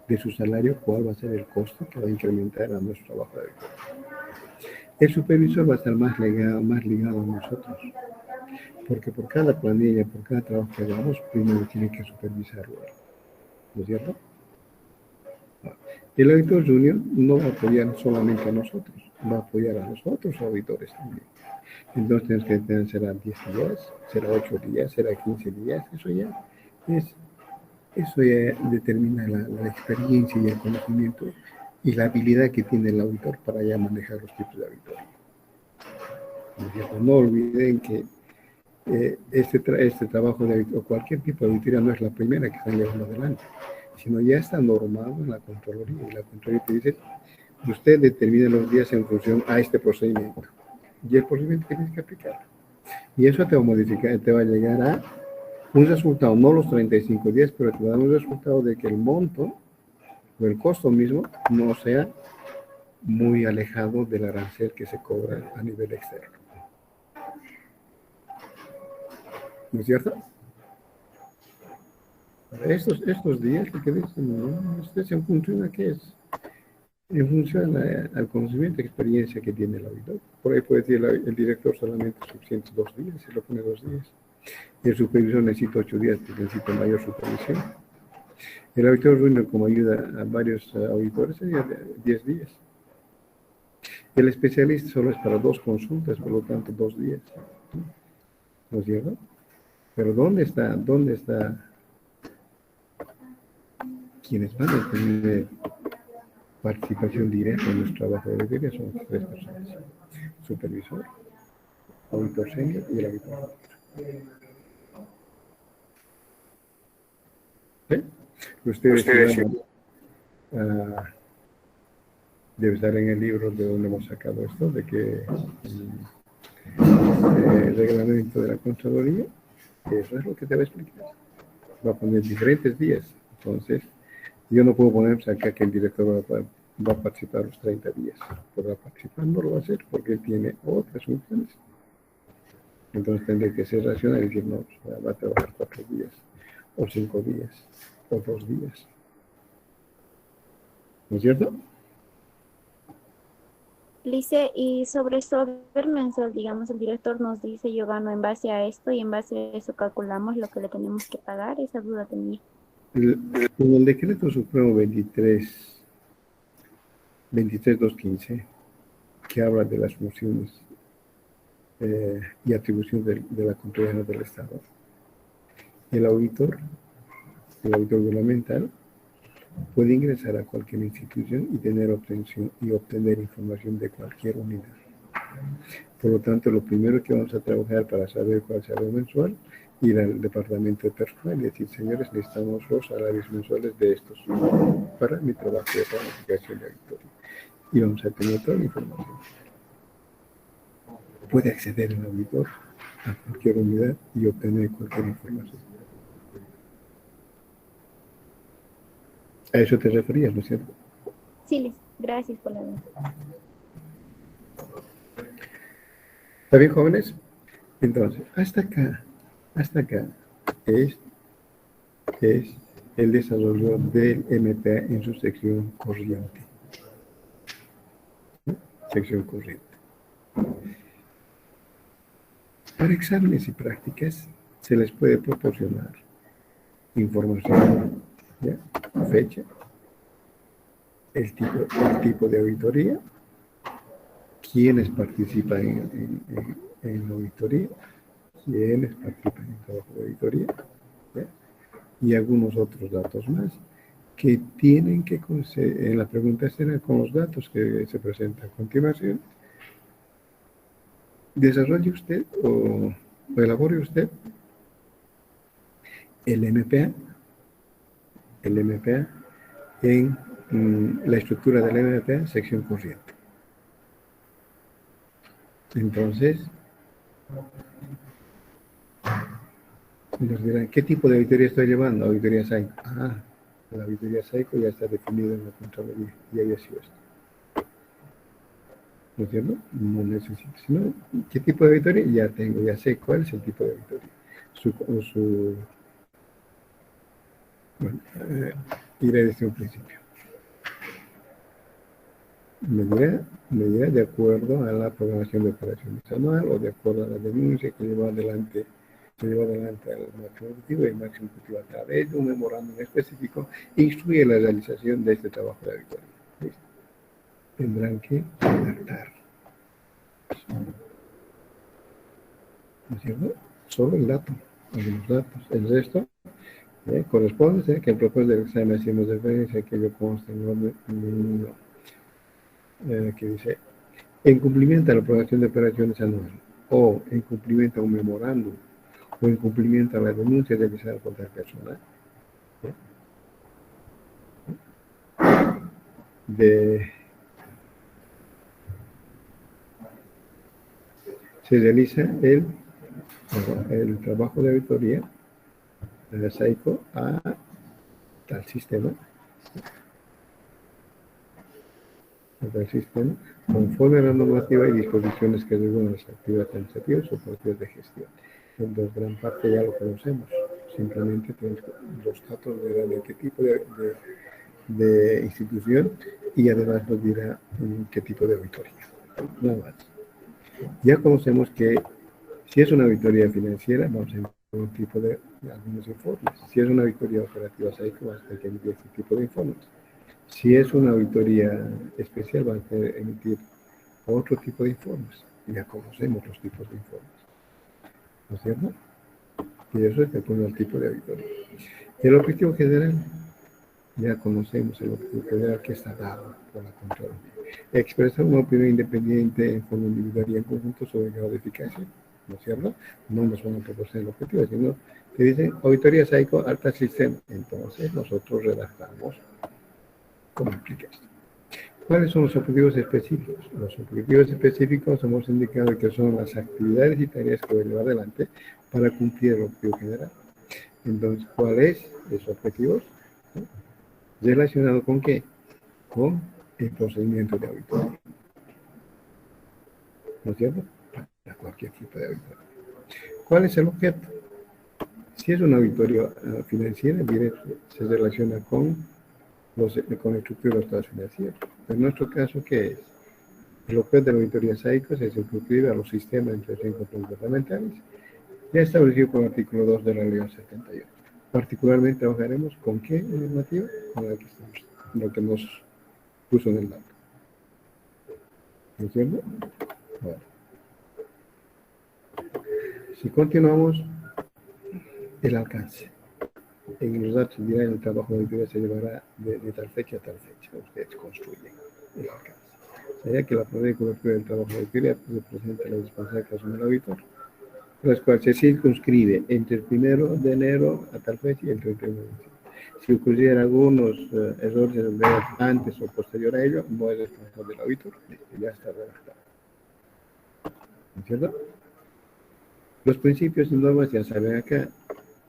de su salario cuál va a ser el costo que va a incrementar a nuestro trabajo de auditor. El supervisor va a estar más ligado a nosotros, porque por cada planilla, por cada trabajo que hagamos, primero tiene que supervisarlo, ¿no es cierto? El auditor junior no va a apoyar solamente a nosotros, va a apoyar a los otros auditores también. Entonces tenemos que tener, será 10 días, será 8 días, será 15 días, eso ya determina la experiencia y el conocimiento y la habilidad que tiene el auditor para ya manejar los tipos de auditoría. No olviden que este trabajo de auditoría, o cualquier tipo de auditoría, no es la primera que están llevando adelante, sino ya está normado en la Contraloría. Y la Contraloría te dice, usted determina los días en función a este procedimiento. Y el procedimiento que tienes que aplicar. Y eso te va a modificar, te va a llegar a un resultado, no los 35 días, pero te va a dar un resultado de que el monto o el costo mismo no sea muy alejado del arancel que se cobra a nivel externo. ¿No es cierto? Estos días, lo que dicen, ¿no? ¿Es en función a qué es? En función al conocimiento y experiencia que tiene el auditor. Por ahí puede decir el director solamente es suficiente 2 días, se lo pone 2 días. Y el supervisor necesita 8 días, porque necesita mayor supervisión. El auditor junior, como ayuda a varios auditores, sería 10 días. El especialista solo es para 2 consultas, por lo tanto 2 días. ¿No es cierto? Pero ¿dónde está quienes van a tener participación directa en nuestro trabajo de auditoría? Son 3 personas: supervisor, auditor senior y el auditor. ¿Sí? Ustedes debe estar en el libro de donde hemos sacado esto, de que el reglamento de la Contraloría, eso es lo que te va a explicar. Va a poner diferentes días. Entonces, yo no puedo poner acá que el director va a participar los 30 días. Podrá participar, no lo va a hacer porque él tiene otras funciones. Entonces tendré que ser racional y decir, no, va a trabajar 4 días, o 5 días, o 2 días. ¿No es cierto? Lice, y sobre sober mensual, digamos, el director nos dice, yo gano en base a esto, y en base a eso calculamos lo que le tenemos que pagar. Esa duda tenía. En el decreto supremo 23.215, que habla de las funciones y atribuciones de la Contraloría del Estado, el auditor gubernamental puede ingresar a cualquier institución y obtener información de cualquier unidad. Por lo tanto, lo primero que vamos a trabajar para saber cuál es el salario mensual, ir al departamento de personal y decir, señores, necesitamos los salarios mensuales de estos para mi trabajo de planificación de auditoría. Y vamos a tener toda la información. Puede acceder el auditor a cualquier unidad y obtener cualquier información. A eso te referías, ¿no es cierto? Sí, Liz, gracias por la duda. ¿Está bien, jóvenes? Entonces, hasta acá es el desarrollo del MPA en su sección corriente. ¿Sí? Sección corriente. Para exámenes y prácticas se les puede proporcionar información, ¿ya? Fecha, el tipo de auditoría, ¿Quiénes participan en la auditoría? ¿Quiénes participan en el trabajo de auditoría? ¿Ya? Y algunos otros datos más que tienen que, en la pregunta será con los datos que se presentan a continuación, desarrolle usted o elabore usted el MPA en la estructura del MPA, sección corriente. Entonces, nos dirán, ¿qué tipo de auditoría estoy llevando? Auditoría SAICO. La auditoría SAICO ya está definida en la Contraloría, y ahí ha sido esto. ¿No es cierto? No necesito, sino, ¿qué tipo de auditoría? Ya tengo, ya sé cuál es el tipo de auditoría. Bueno, iré desde un principio. Me dirá de acuerdo a la programación de operaciones anual o de acuerdo a la denuncia que lleva adelante al máximo ejecutivo y el máximo ejecutivo a través de un memorándum específico instruye la realización de este trabajo de auditoría. ¿Listo? Tendrán que redactar. ¿No es cierto? Solo el dato, algunos datos. El resto corresponde que el propósito del examen hacemos referencia a aquello consta en que dice en cumplimiento a la aprobación de operaciones anuales o en cumplimiento a un memorándum o en cumplimiento a la denuncia realizada contra el personal se realiza el trabajo de auditoría de la SAICO a tal sistema conforme a la normativa y disposiciones que regulan las actividades administrativas o partidas de gestión. Entonces, gran parte ya lo conocemos. Simplemente tenemos los datos de qué tipo de institución y además nos dirá qué tipo de auditoría. Nada más. Ya conocemos que si es una auditoría financiera, vamos a emitir un tipo de algunos informes. Si es una auditoría operativa SAICO, vamos a tener que emitir este tipo de informes. Si es una auditoría especial, van a emitir otro tipo de informes. Ya conocemos los tipos de informes. ¿No es cierto? Y eso es de acuerdo al tipo de auditoría. El objetivo general, ya conocemos el objetivo general que está dado por la Contraloría. Expresar una opinión independiente en forma individual y en conjunto sobre el grado de eficacia. ¿No es cierto? No nos van a proporcionar el objetivo, sino que dicen auditoría SAICO alta sistema. Entonces nosotros redactamos cómo aplica esto. ¿Cuáles son los objetivos específicos? Los objetivos específicos hemos indicado que son las actividades y tareas que voy a llevar adelante para cumplir el objetivo general. Entonces, ¿cuáles esos objetivos? ¿Relacionado con qué? Con el procedimiento de auditoría. ¿No es cierto? Para cualquier tipo de auditoría. ¿Cuál es el objeto? Si es una auditoría financiera, se relaciona con la estructura de los estados financieros. En nuestro caso, ¿qué es? El objeto de la auditoría SAICO se circunscribe a los sistemas de intervención gubernamentales, ya establecido por el artículo 2 de la Ley 78. Particularmente trabajaremos con qué normativa, con la que estamos, lo que nos puso en el dato. ¿Entiendo? Bueno. Si continuamos, el alcance. En los datos dirán el trabajo de auditoría se llevará de tal fecha a tal fecha. Ustedes construyen el alcance. Sería que la prueba de cobertura del trabajo de auditoría representa la responsabilidad que asume el auditor, las cuales se circunscribe entre el 1 de enero a tal fecha y el 31 de diciembre. Si ocurriera algunos errores antes o posterior a ello, no es responsable del auditor, ya está redactado. ¿No es cierto? Los principios y normas ya saben acá.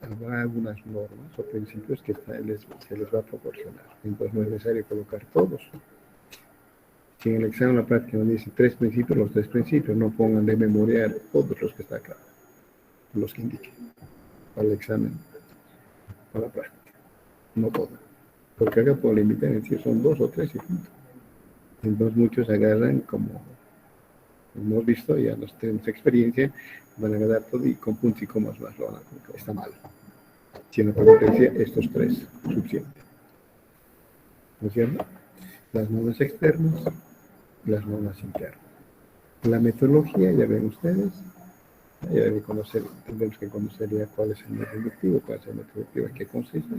Habrá algunas normas o principios que se les va a proporcionar. Entonces no es necesario colocar todos. Si en el examen la práctica nos dice 3 principios, los 3 principios, no pongan de memoriar todos los que está acá, los que indiquen para el examen, para la práctica, no todo. Porque acá por la invitación son 2 o 3 y punto. Entonces muchos agarran como hemos visto, ya nos tenemos experiencia, van a agarrar todo y con puntos y comas más lo van a colocar. Está mal. Si en la pregunta decía estos 3, suficiente. ¿No es cierto? Las normas externas, las normas internas. La metodología, ya ven ustedes, ya deben conocer, tendremos que conocer ya cuál es el método inductivo, cuál es el método inductivo, en qué consiste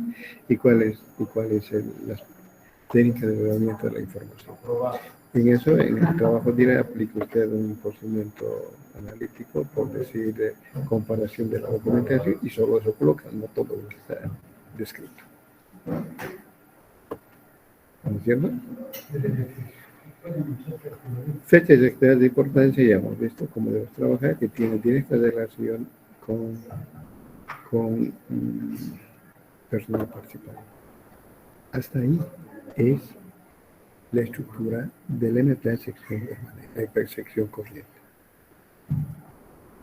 y cuál es las técnicas de evaluamiento de la información. En eso, en el trabajo directo, aplica usted un procedimiento analítico, por decir, de comparación de la documentación, y solo eso coloca, no todo lo que está descrito. ¿No es cierto? Fechas extras de importancia, ya hemos visto cómo debes trabajar, que tiene directa relación con personal participante. Hasta ahí es la estructura del MPA sección permanente, sección corriente.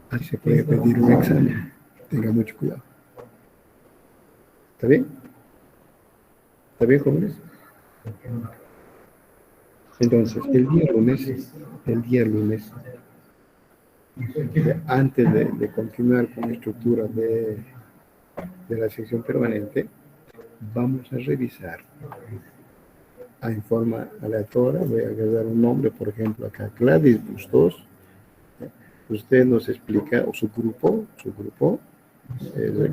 Ahí se puede pedir un examen, tenga mucho cuidado. ¿Está bien? ¿Está bien, jóvenes? Entonces, el día lunes, antes de continuar con la estructura de la sección permanente, vamos a revisar en forma aleatoria. Voy a dar un nombre, por ejemplo, acá, Gladys Bustos. Usted nos explica, o su grupo,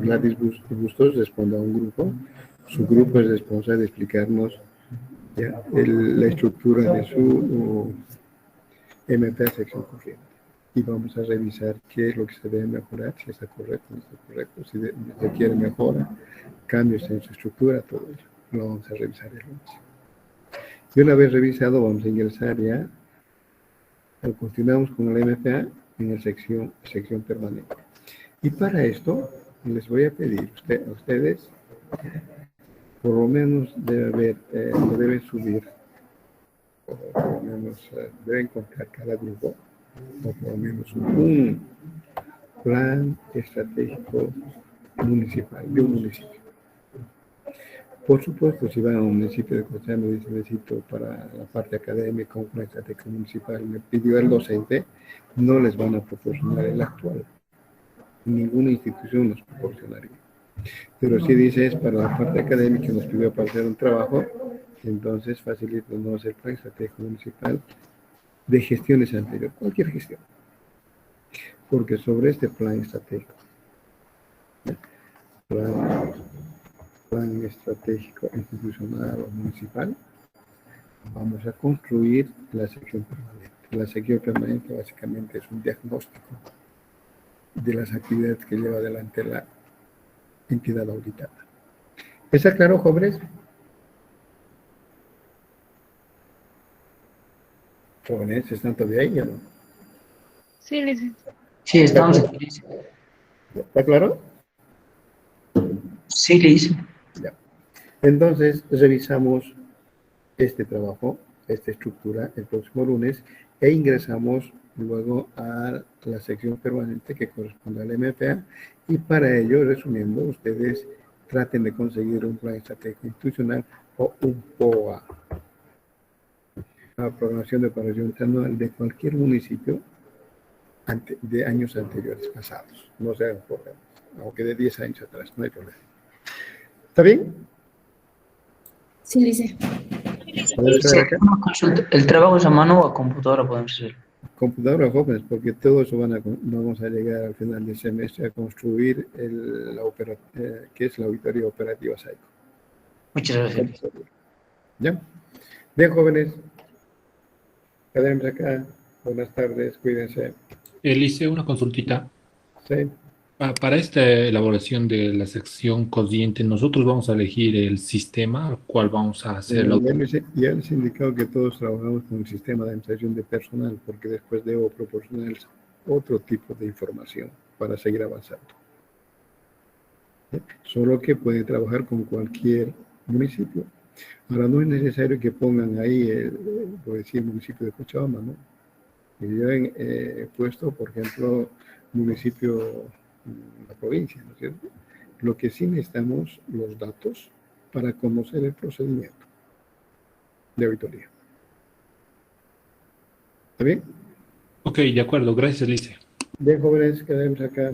Gladys Bustos responde a un grupo. Su grupo es responsable de explicarnos la estructura de su MPA sección corriente. Y vamos a revisar qué es lo que se debe mejorar, si está correcto, no está correcto, si requiere mejora, cambios en su estructura, todo eso. Lo vamos a revisar el lunes. Y una vez revisado, vamos a ingresar ya, continuamos con el MPA en la sección permanente. Y para esto, les voy a pedir a ustedes, por lo menos deben subir, o por lo menos deben contar cada grupo, o por lo menos un plan estratégico municipal, de un municipio. Por supuesto, si van a un municipio de Cochabamba y dicen, necesito para la parte académica un plan estratégico municipal, me pidió el docente, no les van a proporcionar el actual. Ninguna institución nos proporcionaría. Pero si dice es para la parte académica, nos pidió para hacer un trabajo, entonces facilítanos el plan estratégico municipal de gestiones anteriores, cualquier gestión. Porque sobre este plan estratégico, plan estratégico institucional o municipal, vamos a construir la sección permanente. La sección permanente básicamente es un diagnóstico de las actividades que lleva adelante la entidad auditada. ¿Está claro, jóvenes? Jóvenes, ¿están todavía ahí o no? Sí, licenciado. Sí, estamos aquí. ¿Está claro? Sí, Liz. Ya. Entonces, revisamos este trabajo, esta estructura, el próximo lunes, e ingresamos luego a la sección permanente que corresponde al MPA, y para ello, resumiendo, ustedes traten de conseguir un plan estratégico institucional o un POA, la programación de operación anual de cualquier municipio de años anteriores pasados. No se hagan problemas, aunque de 10 años atrás, no hay problema. ¿Está bien? Sí, dice. Una consulta. ¿El trabajo es a mano o a computadora podemos hacer? Computadora, jóvenes, porque todo eso vamos a llegar al final del semestre a construir que es la auditoría operativa SAICO. Muchas gracias. ¿Ya? Bien, jóvenes. Quedaremos acá. Buenas tardes, cuídense. Elise, una consultita. Sí. Para esta elaboración de la sección corriente, nosotros vamos a elegir el sistema al cual vamos a hacer la... Ya les he indicado que todos trabajamos con el sistema de administración de personal, porque después debo proporcionar otro tipo de información para seguir avanzando. Solo que pueden trabajar con cualquier municipio. Ahora, no es necesario que pongan ahí, por decir, municipio de Cochabamba, ¿no? Yo he puesto, por ejemplo, municipio, la provincia, ¿no es cierto? Lo que sí necesitamos los datos para conocer el procedimiento de auditoría. ¿Está bien? Ok, de acuerdo. Gracias, Elise. Bien, jóvenes, quedamos acá.